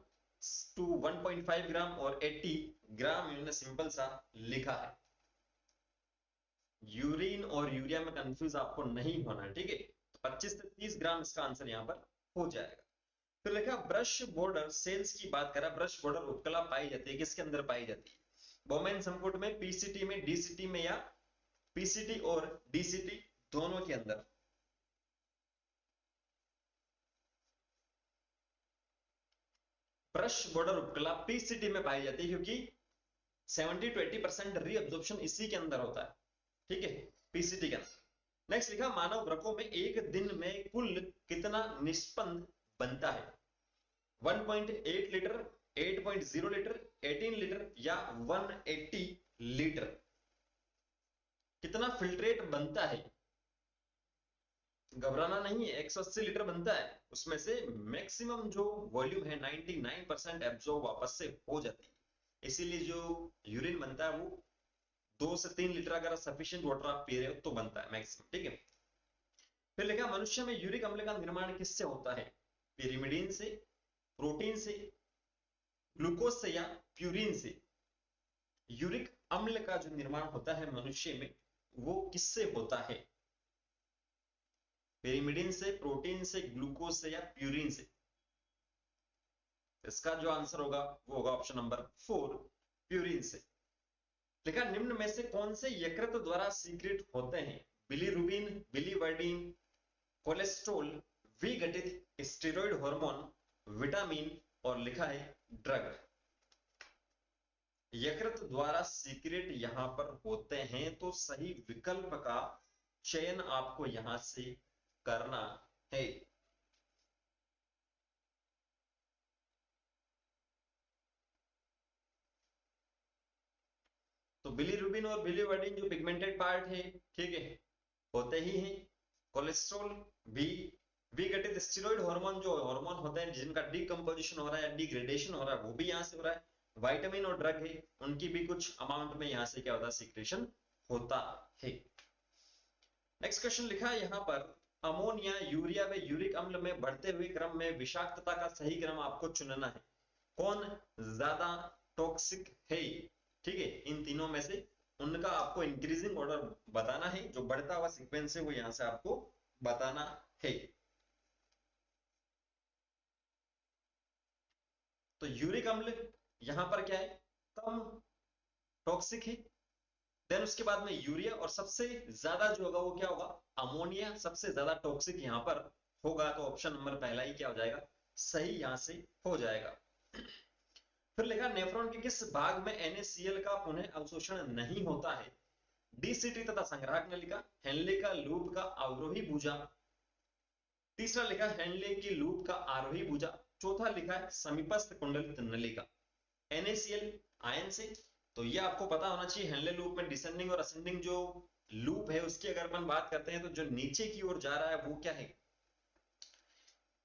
टू 1.5 ग्राम और 80 ग्राम इन्होंने सिंपल सा लिखा है। यूरिन और यूरिया में कंफ्यूज आपको नहीं होना है, ठीक है। तो 25 से 30 ग्राम इसका आंसर यहां पर हो जाएगा। फिर लिखा ब्रश बॉर्डर सेल्स की बात करा, ब्रश बॉर्डर उपकला पाई जाती है, किसके अंदर पाई जाती है, बोमेन संपुट में, पीसीटी में, डीसीटी में, या पीसीटी और डीसीटी दोनों के अंदर। ब्रश बॉर्डर उपकला पीसीटी में पाई जाती है, क्योंकि 70 to 80% रीअब्जॉर्प्शन इसी के अंदर होता है, ठीक है, पीसीटी के अंदर। नेक्स्ट लिखा मानव वृक्कों में एक दिन में कुल कितना निष्पन्द बनता है, 1.8 लीटर, 8.0 लीटर, 18 लीटर, या 180 लीटर। कितना फिल्ट्रेट बनता है, घबराना नहीं है, 180 लीटर बनता है, उसमें से मैक्सिमम जो वॉल्यूम है 99% एब्जॉर्ब वापस से हो जाती है। इसीलिए जो यूरिन बनता है वो 2 से 3 लीटर अगर सफिशिएंट वाटर आप पी रहे हो तो बनता है मैक्सिमम, ठीक है। फिर लिखा मनुष्य में यूरिक अम्ल का निर्माण किससे होता है? पिरिमिडीन से, प्रोटीन से, ग्लूकोज से या प्यूरिन से? यूरिक अम्ल का जो निर्माण होता है मनुष्य में वो किससे होता है? पिरिमिडीन से, प्रोटीन से, ग्लूकोज से या प्यूरिन से? इसका जो आंसर होगा वो होगा ऑप्शन नंबर 4, प्यूरिन से। लिखा निम्न में से कौन से यकृत द्वारा सीक्रेट होते हैं? बिलीरुबिन, बिलीवर्डिन, कोलेस्ट्रॉल, विघटित स्टेरॉइड हार्मोन, विटामिन और लिखा है ड्रग। यकृत द्वारा सीक्रेट यहां पर होते हैं तो सही विकल्प का चयन आपको यहां से करना है। तो बिलीरुबिन और बिलीवर्डिन जो पिगमेंटेड पार्ट है, ठीक है, होते ही हैं। कोलेस्ट्रॉल भी, विघटित स्टेरॉइड हार्मोन जो हार्मोन होते हैं जिनका डीकंपोजिशन हो रहा है, डिग्रेडेशन हो रहा है, वो भी यहां से हो रहा है। विटामिन और ड्रग है, उनकी भी कुछ अमाउंट में यहां से क्या होता है, सीक्रेशन होता है। नेक्स्ट क्वेश्चन लिखा है यहां पर अमोनिया, यूरिया व यूरिक अम्ल में बढ़ते हुए क्रम में विषाक्तता का सही क्रम आपको चुनना है। कौन ज्यादा टॉक्सिक है? ठीक है, इन तीनों में से उनका आपको इंक्रीजिंग ऑर्डर बताना है, जो बढ़ता हुआ सीक्वेंस है वो यहां से आपको बताना है। तो यूरिक अम्ल यहां पर क्या है, कम टॉक्सिक है। देन उसके बाद में यूरिया, और सबसे ज्यादा जो होगा वो क्या होगा, अमोनिया सबसे ज्यादा टॉक्सिक यहां पर होगा। तो ऑप्शन नंबर पहला ही क्या हो जाएगा, सही यहां से हो जाएगा। फिर लिखा नेफ्रॉन के किस भाग में NaCl का पुनः अवशोषण नहीं होता है? डीसीटी तथा संग्राहक नलिका, हेनले का लूप का अवरोही भुजा, तीसरा लिखा हेनले की लूप का आरोही भुजा, चौथा लिखा है समीपस्थ कुंडलित नलिका। NaCl आयन से, तो ये आपको पता होना चाहिए। हेनले लूप में डिसेंडिंग और असेंडिंग जो लूप है उसकी अगर अपन बात करते हैं तो जो नीचे की ओर जा रहा है वो क्या है,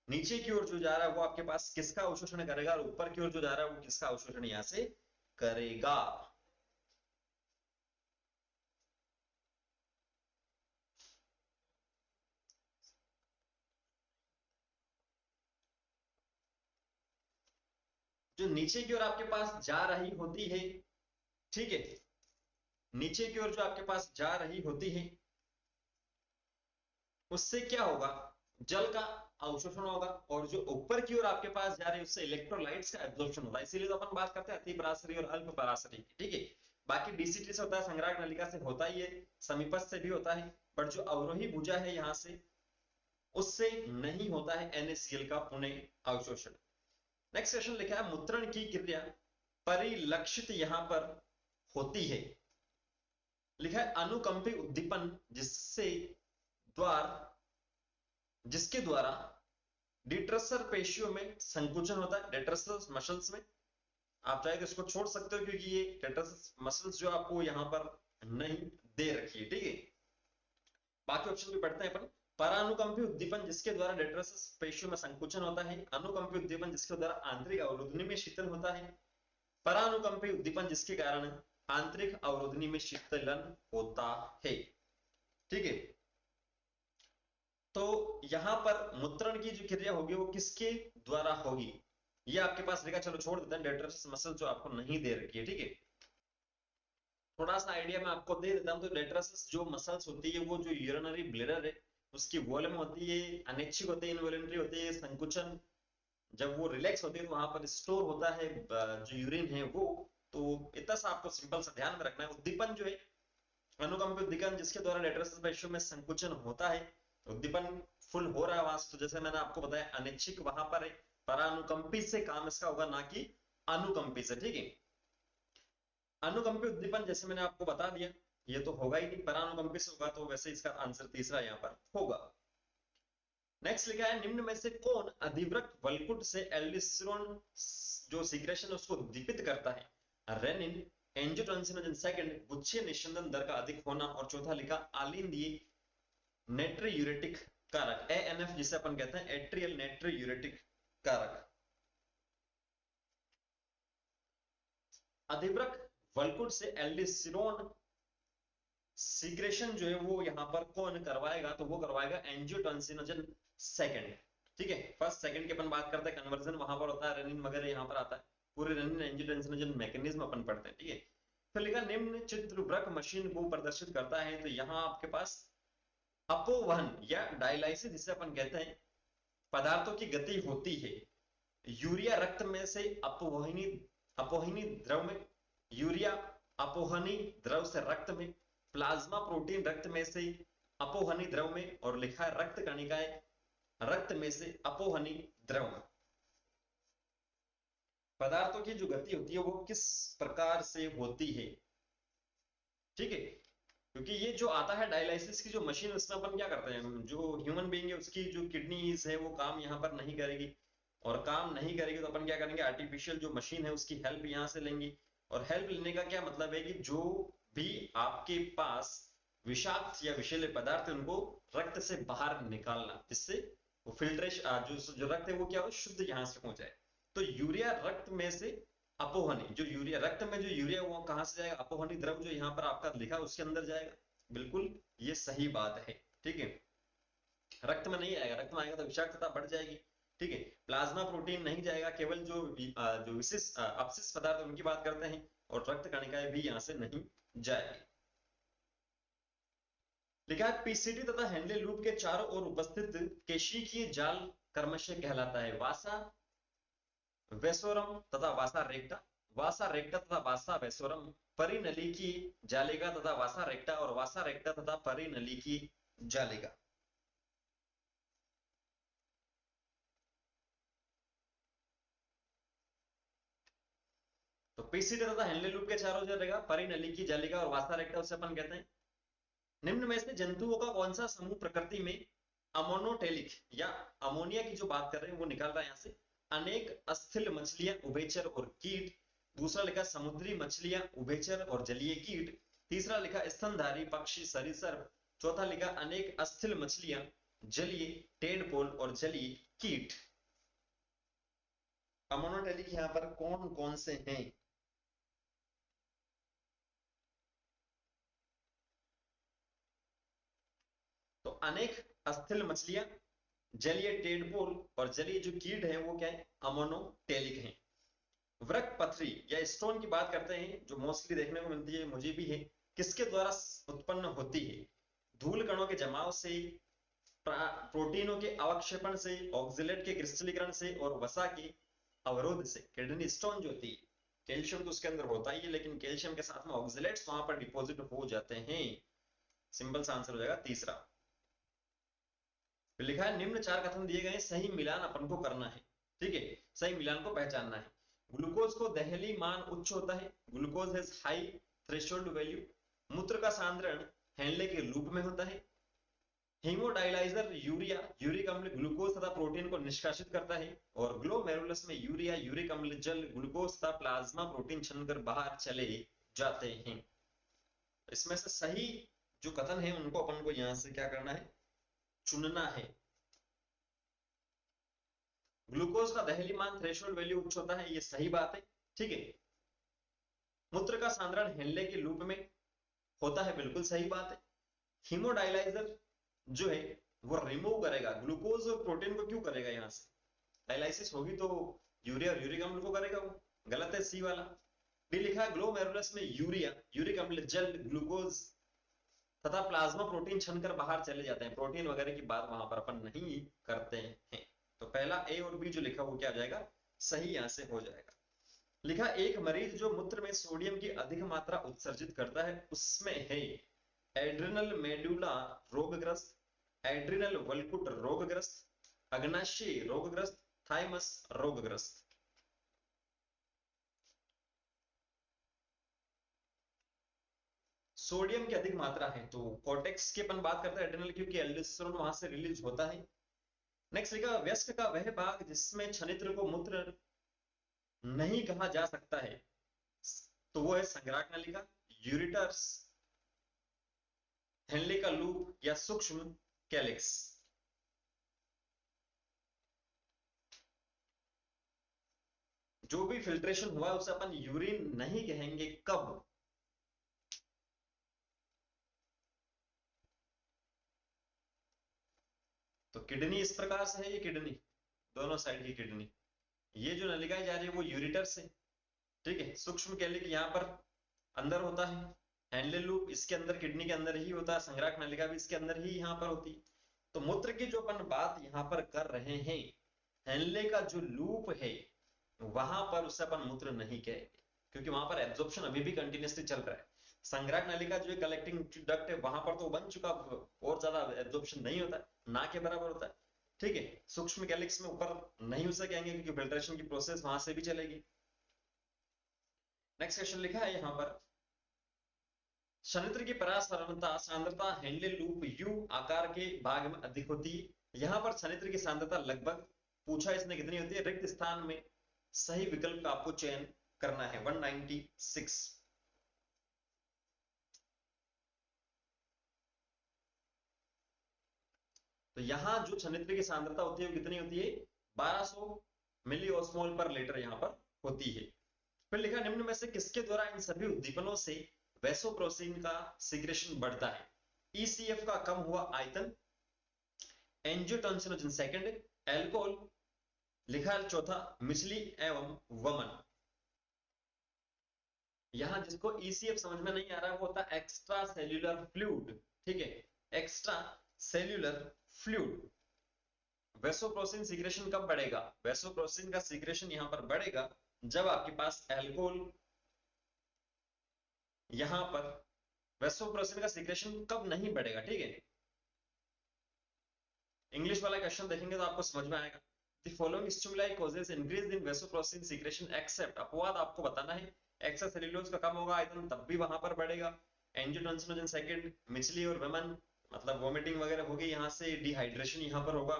नीचे की ओर जो जा रहा है वो आपके पास किसका अवशोषण करेगा, और ऊपर की ओर जो जा रहा है वो किसका अवशोषण यहां से करेगा। जो नीचे की ओर आपके पास जा रही होती है, ठीक है, नीचे की ओर जो आपके पास जा रही होती है उससे क्या होगा, जल का अवशोषण होगा, और जो ऊपर की ओर आपके पास जा रही है उससे इलेक्ट्रोलाइट्स का एब्जॉर्प्शन होगा। इसीलिए तो अपन बात करते हैं अति पराशरी और अल्प पराशरी की, ठीक है। बाकी डीसीटी से होता है, संग्राहक नलिका से होता ही है, समीपस्थ से भी होता है, बट जो अवरोही भुजा है यहां से उससे नहीं होता है NaCl का पुनः अवशोषण। नेक्स्ट क्वेश्चन लिखा है मूत्रण की क्रिया परिलक्षित यहां पर होती है। लिखा है अनुकंपी उद्दीपन जिसके द्वारा डिट्रसर पेशियों में संकुचन होता है, डिट्रसर मसल्स में। आप चाहे तो इसको छोड़ सकते हो क्योंकि ये डिट्रसर मसल्स जो आपको यहां पर नहीं दे रखी है, ठीक है। बाकी ऑप्शन भी पढ़ते हैं अपन। परानुकंपी उद्दीपन जिसके द्वारा डेट्रस पेशियों में संकुचन होता है, अनुकंपी उद्दीपन जिसके द्वारा आंतरिक अवरोधनी में शीतल होता है, परानुकंपी उद्दीपन जिसके कारण आंतरिक अवरोधनी में शीतलन होता है, ठीक है। तो यहां पर मूत्रण की जो क्रिया होगी वो किसके द्वारा होगी, ये आपके पास रहेगा। चलो छोड़ देते हैं, डेट्रस मसल जो आपको नहीं दे रखी है, ठीक है। थोड़ा सा आइडिया मैं आपको दे देता हूं। तो डेट्रस जो मसल्स होती है वो जो यूरिनरी ब्लैडर है उसकी वॉल्यूम होती है, अनैच्छिक होती है, इनवॉलेंटरी होती है। संकुचन जब वो रिलैक्स होती है तो वहां पर स्टोर होता है जो यूरिन है वो। तो इतना सा आपको सिंपल सा ध्यान में रखना है। उद्दीपन जो है, अनुकंपी उद्दीपन जिसके द्वारा डेट्रस पेशियों में संकुचन होता है, उद्दीपन फुल हो रहा है वहां से, तो जैसे मैंने आपको बताया अनैच्छिक वहां पर है, परानुकंपी से काम इसका होगा ना कि अनुकंपी से, ठीक है। अनुकंपी उद्दीपन जैसे मैंने आपको बता दिया ये तो होगा ही नहीं, परानुकंपी से होगा, तो वैसे इसका आंसर तीसरा यहां पर होगा। नेक्स्ट लिखा है निम्न में से कौन अधिवृक्क वल्कुट से एल्डोस्टेरोन जो सीक्रेशन उसको दीपित करता है? रेनिन, एंजियोटेंसिनोजन सेकंड, गुच्छे निस्यंदन दर का अधिक होना, और चौथा लिखा आलिंदीय नेट्रियूरेटिक कारक, ANF जिसे अपन कहते हैं एट्रियल नेट्रियूरेटिक कारक। अधिवृक्क वल्कुट से एल्डोस्टेरोन सीक्रेशन जो है वो यहाँ पर कौन करवाएगा, तो वो करवाएगा एंजियोटेंसिनोजन सेकंड। ठीक है, फर्स्ट सेकंड की अपन बात करते हैं, कन्वर्जन वहां पर होता है, रेनिन वगैरह यहाँ पर आता है, पूरे रेनिन एंजियोटेंसिनोजन मैकेनिज्म अपन पढ़ते हैं। ठीक है, तो लिखा निम्न चित्र वृक्क मशीन को प्रदर्शित करता है, तो यहाँ आपके पास अपोवहन या डायलाइसिस जिसे अपन कहते हैं, पदार्थों की गति होती है। यूरिया रक्त में से अपोवहनी अपोहनी द्रव में, यूरिया अपोहनी द्रव से रक्त में, प्लाज्मा प्रोटीन रक्त में से अपोहनी द्रव में, और लिखा है रक्त कणिकाएं रक्त में से अपोहनी द्रव में। पदार्थों की जो गति होती है वो किस प्रकार से होती है। ठीक है, क्योंकि ये जो आता है डायलिसिस की जो मशीन, उसमें अपन क्या करते हैं, जो ह्यूमन बीइंग है उसकी जो किडनीज है वो काम यहाँ पर नहीं करेगी, और काम नहीं करेगी तो अपन क्या करेंगे, आर्टिफिशियल जो मशीन है उसकी हेल्प यहाँ से लेंगे। और हेल्प लेने का क्या मतलब है कि जो भी आपके पास विषाक्त या विषैले पदार्थ है उनको रक्त से बाहर निकालना, जिससे वो फिल्ट्रेशन जो रक्त है वो क्या हो, शुद्ध यहाँ से हो जाए। तो यूरिया रक्त में से अपोहनी, जो यूरिया रक्त में जो यूरिया वो कहां से जाएगा, अपोहनी द्रव जो यहाँ पर आपका लिखा उसके अंदर जाएगा। बिल्कुल ये सही बात है। ठीक है, रक्त में नहीं आएगा, रक्त में आएगा तो विषाक्तता बढ़ जाएगी। ठीक है, प्लाज्मा प्रोटीन नहीं जाएगा, केवल जो विशिष्ट अपशिष्ट पदार्थ उनकी बात करते हैं, और रक्त कणिकाएं भी यहां से नहीं जाएगी। लिखा है पीसीटी तथा हेनले लूप के चारों ओर उपस्थित केशिकीय जाल कर्मशय कहलाता है। वासा वेसोरम तथा वासा रेक्टा, वासा रेक्टा तथा वासा वेसोरम, परिनली की जालिका तथा वासा रेक्टा, और वासा रेक्टा तथा परिनली की जालिका। तो पीसीटी तथा हेनले लूप के चारों जो रहेगा, परिनली की जालिका और वासा रेक्टा, उसे अपन कहते हैं। निम्न में से जंतुओं का कौन सा समूह प्रकृति में अमोनोटेलिक या अमोनिया की जो बात कर रहे हैं वो निकाल रहा है यहां से। अनेक अस्थिल मछलियां, उभयचर और कीट। दूसरा लिखा समुद्री मछलियां, उभयचर और जलीय कीट। तीसरा लिखा स्तनधारी पक्षी सरीसृप। चौथा लिखा अनेक अस्थिल मछलियां, जलीय टेडपोल और जलीय कीट। अमोनोटेलिक यहां पर कौन कौन से हैं। तो अनेक अस्थिल मछलियां, जलीय टेडपोल और जलीय जो कीट है वो क्या है, अमोनोटेलिक हैं। वृक्क पथरी या स्टोन की बात करते हैं, जो मोस्टली देखने को मिलती है, मुझे भी है, किसके द्वारा उत्पन्न होती है। धूल कणों के जमाव से, प्रोटीनों के अवक्षेपण से, ऑक्जेलेट के क्रिस्टलीकरण से, और वसा के अवरोध से। किडनी स्टोन जो होती है, कैल्शियम तो उसके अंदर होता ही है, लेकिन कैल्शियम के साथ में ऑक्जेलेट्स वहां पर डिपॉजिट हो जाते हैं। सिंपल सा आंसर हो जाएगा तीसरा। लिखा है निम्न चार कथन दिए गए, सही मिलान अपन को करना है। ठीक है, सही मिलान को पहचानना है। ग्लूकोज को दहली मान उच्च होता है, glucose has high threshold value. मूत्र का सांद्रण हेनले के लूप में होता है। हीमोडाइलाइजर यूरिया यूरिक अम्ल ग्लूकोज तथा प्रोटीन को निष्कासित करता है। और ग्लोमेरुलस में यूरिया यूरिक अम्ल जल ग्लूकोज तथा प्लाज्मा प्रोटीन छनकर बाहर चले जाते हैं। इसमें से सही जो कथन है उनको अपन को यहां से क्या करना है, चुनना है। ग्लूकोज का दहली मान थ्रेशोल्ड वैल्यू उच्च होता है, ये सही बात है। ठीक है, मूत्र का सांद्रण हेनले के लूप में होता है, बिल्कुल सही बात है। हीमोडायलाइजर जो है वो रिमूव करेगा ग्लूकोज और प्रोटीन को, क्यों करेगा, यहां से डायलाइसिस होगी तो यूरिया और यूरिक अम्ल को करेगा वो, गलत है सी वाला। डी लिखा है ग्लोमेरुलस में यूरिया यूरिक अम्ल जल ग्लूकोज तथा प्लाज्मा प्रोटीन छनकर बाहर चले जाते हैं, प्रोटीन वगैरह की बात वहां पर अपन नहीं करते हैं। तो पहला ए और बी जो लिखा वो क्या आ जाएगा, सही यहां से हो जाएगा। लिखा एक मरीज जो मूत्र में सोडियम की अधिक मात्रा उत्सर्जित करता है उसमें है एड्रिनल मेडुला रोगग्रस्त, एड्रिनल वल्कुट रोगग्रस्त, अग्नाशय रोगग्रस्त, थाइमस रोगग्रस्त। सोडियम की अधिक मात्रा है तो कॉर्टेक्स की अपन बात करते हैं एड्रिनल, क्योंकि एल्डोस्टेरोन वहां से रिलीज होता है। नेक्स्ट लिखा वयस्क का वह भाग जिसमें छनित्र को मूत्र नहीं कहा जा सकता है, तो वो है संग्राहक नलिका, यूरिटर्स, हेनले का लूप, या सूक्ष्म कैलिक्स। जो भी फिल्ट्रेशन हुआ है उसे अपन यूरिन नहीं कहेंगे, कब, तो किडनी इस प्रकार से है, ये किडनी दोनों साइड की किडनी, ये जो नलिकाएं जा रही है वो यूरिटर से, ठीक है। सूक्ष्म कैलिक यहाँ पर अंदर होता है, हैंडले लूप इसके अंदर किडनी के अंदर ही होता है, संग्राहक नलिका भी इसके अंदर ही यहाँ पर होती है। तो मूत्र की जो अपन बात यहाँ पर कर रहे हैं, हैंडले का जो लूप है वहां पर उसे अपन मूत्र नहीं कहेंगे, क्योंकि वहां पर एब्जॉर्प्शन अभी भी कंटिन्यूसली चल रहा है। संग्राहक नलिका जो कलेक्टिंग डक्ट है वहां पर तो बन चुका, और ज्यादा एब्जॉर्प्शन नहीं होता, ना के बराबर होता है, ठीक है। सूक्ष्म कैलिक्स में ऊपर नहीं उसे कहेंगे क्योंकि फिल्ट्रेशन की प्रोसेस वहां से भी चलेगी। नेक्स्ट क्वेश्चन लिखा है यहां पर, शनित्र की परासारणता सांद्रता हैंडले लूप यू आकार के भाग में अधिक होती है। यहां पर शनित्र की सांद्रता लगभग पूछा इसने कितनी होती है, रिक्त स्थान में सही विकल्प का आपको चयन करना है 196। तो यहां जो छनित्र की सांद्रता होती है वो कितनी होती है, 1200 मिली ऑस्मोल पर लीटर यहां पर होती है। फिर लिखा, निम्न में से किसके द्वारा इन सभी उद्दीपनों से वैसोप्रोसिन का सिग्रेशन बढ़ता है। ईसीएफ का कम हुआ आयतन, एंजियोटेंसिनोजन सेकंड, एल्कोहल, लिखा है चौथा मिचली एवं वमन। यहां जिसको ईसीएफ समझ में नहीं आ रहा है वो होता है एक्स्ट्रा सेल्यूलर फ्लूइड, ठीक है, एक्स्ट्रा सेल्यूलर फ्लूइड। वैसोप्रोसिन सीक्रेशन कब बढ़ेगा, वैसोप्रोसिन का सीक्रेशन यहां पर बढ़ेगा जब आपके पास एल्कोहल, यहां पर वैसोप्रोसिन का सीक्रेशन कब नहीं बढ़ेगा, ठीक है। इंग्लिश वाला क्वेश्चन देखेंगे तो आपको समझ में आएगा। The following stimuli causes increase in vasopressin secretion except, अपवाद आपको बताना है, एक्स्ट्रा सेल्यूलोज का कम होगा आयतन तब भी वहां पर बढ़ेगा, एंजियोटेंसिनोजन सेकंड, मिचली और वेमन मतलब वोमिटिंग वगैरह होगी, यहां से डिहाइड्रेशन यहां पर होगा,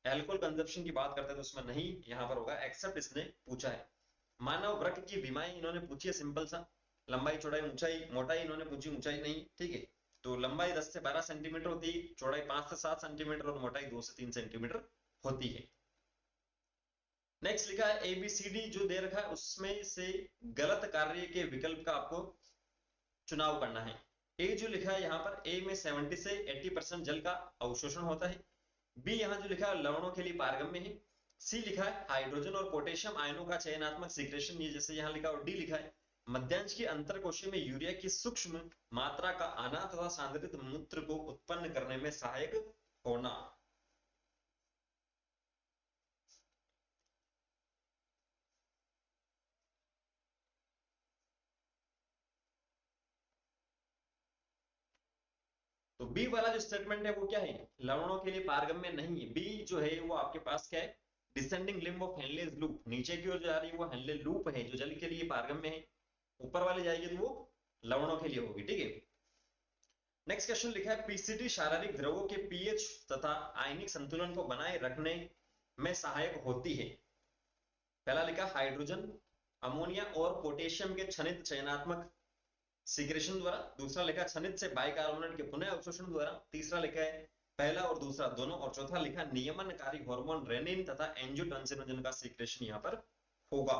एल्कोहल कंजप्शन की बात करते हैं तो उसमें नहीं यहां पर होगा, एक्सेप्ट इसने पूछा है। मानव वृक्क की बीमारी इन्होंने पूछी है, सिंपल सा, लंबाई चौड़ाई ऊंचाई, मोटाई इन्होंने पूछी, ऊंचाई नहीं, ठीक है। तो लंबाई 10 से 12 सेंटीमीटर होती है, चौड़ाई 5 से 7 सेंटीमीटर और मोटाई 2 से 3 सेंटीमीटर होती है। नेक्स्ट लिखा है एबीसीडी जो दे रखा है उसमें से गलत कार्य के विकल्प का आपको चुनाव करना है। ए जो लिखा है यहां पर, ए में 70 से 80% जल का अवशोषण होता है। बी यहां जो लिखा है लवणों के लिए पारगम्य है। सी लिखा है हाइड्रोजन और पोटेशियम आयनों का चयनात्मक सीक्रेशन, ये जैसे यहां लिखा है। और डी लिखा है मध्यांश की अंतरकोशीय में यूरिया की सूक्ष्म मात्रा का आना तथा सांद्रित मूत्र को उत्पन्न करने में सहायक होना। तो बी वाला जो स्टेटमेंट है वो क्या है, लवणों के लिए पारगम्य नहीं है। बी जो है वो आपके पास क्या है, descending limb of Henle's loop, नीचे की ओर जा रही है वो हेनले लूप है जो जल के लिए पारगम्य है, ऊपर वाली जाएगी तो वो लवणों के लिए होगी, ठीक है। नेक्स्ट क्वेश्चन लिखा है पीसीटी शारीरिक द्रवों के पीएच तथा आयनिक संतुलन को बनाए रखने में सहायक होती है। पहला लिखा हाइड्रोजन, अमोनिया और पोटेशियम के क्षणित चयनात्मक सीक्रेशन द्वारा, दूसरा लिखा क्षणित से बाइकार्बोनेट के पुनः अवशोषण द्वारा, तीसरा लिखा है पहला और दूसरा दोनों, और चौथा लिखा नियमनकारी हार्मोन रेनिन तथा एंजियोटेंसिनोजन का सीक्रेशन यहां पर होगा।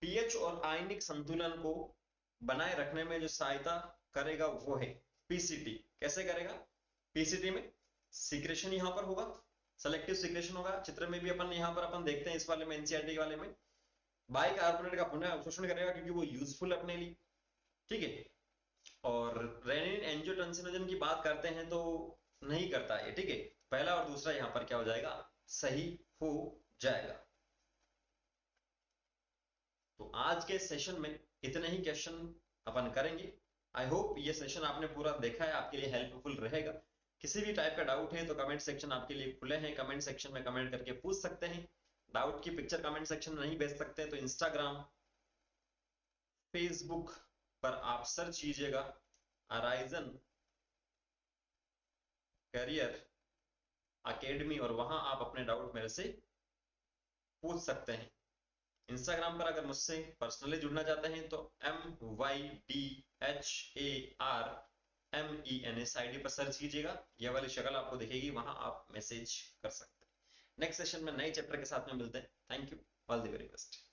पीएच और आयनिक संतुलन को बनाए रखने में जो सहायता करेगा वो है पीसीटी। कैसे करेगा, पीसीटी में सीक्रेशन यहां पर होगा, सेलेक्टिव सीक्रेशन होगा, चित्र में भी अपन यहां पर अपन देखते हैं इस वाले में, एनसीईआरटी वाले में बाइकार्बोनेट का पुनः अवशोषण करेगा क्योंकि वो यूजफुल अपने लिए, ठीक है। और रेनिन एंजियोटेंसिनोजन की बात करते हैं तो नहीं करता है, ठीक है। पहला और दूसरा यहां पर क्या हो जाएगा, सही हो जाएगा। तो आज के सेशन में इतने ही क्वेश्चन अपन करेंगे। आई होप ये सेशन आपने पूरा देखा है, आपके लिए हेल्पफुल रहेगा। किसी भी टाइप का डाउट है तो कमेंट सेक्शन आपके लिए खुले हैं, कमेंट सेक्शन में कमेंट करके पूछ सकते हैं। डाउट की पिक्चर कमेंट सेक्शन में नहीं भेज सकते तो इंस्टाग्राम फेसबुक पर आप सर्च कीजिएगा अराइजन करियर अकेडमी और वहां आप अपने डाउट मेरे से पूछ सकते हैं। इंस्टाग्राम पर अगर मुझसे पर्सनली जुड़ना चाहते हैं तो MYDHARMENS पर सर्च कीजिएगा, यह वाली शक्ल आपको दिखेगी, वहां आप मैसेज कर सकते हैं। नेक्स्ट सेशन में नए चैप्टर के साथ में मिलते हैं। Thank you, all the very best.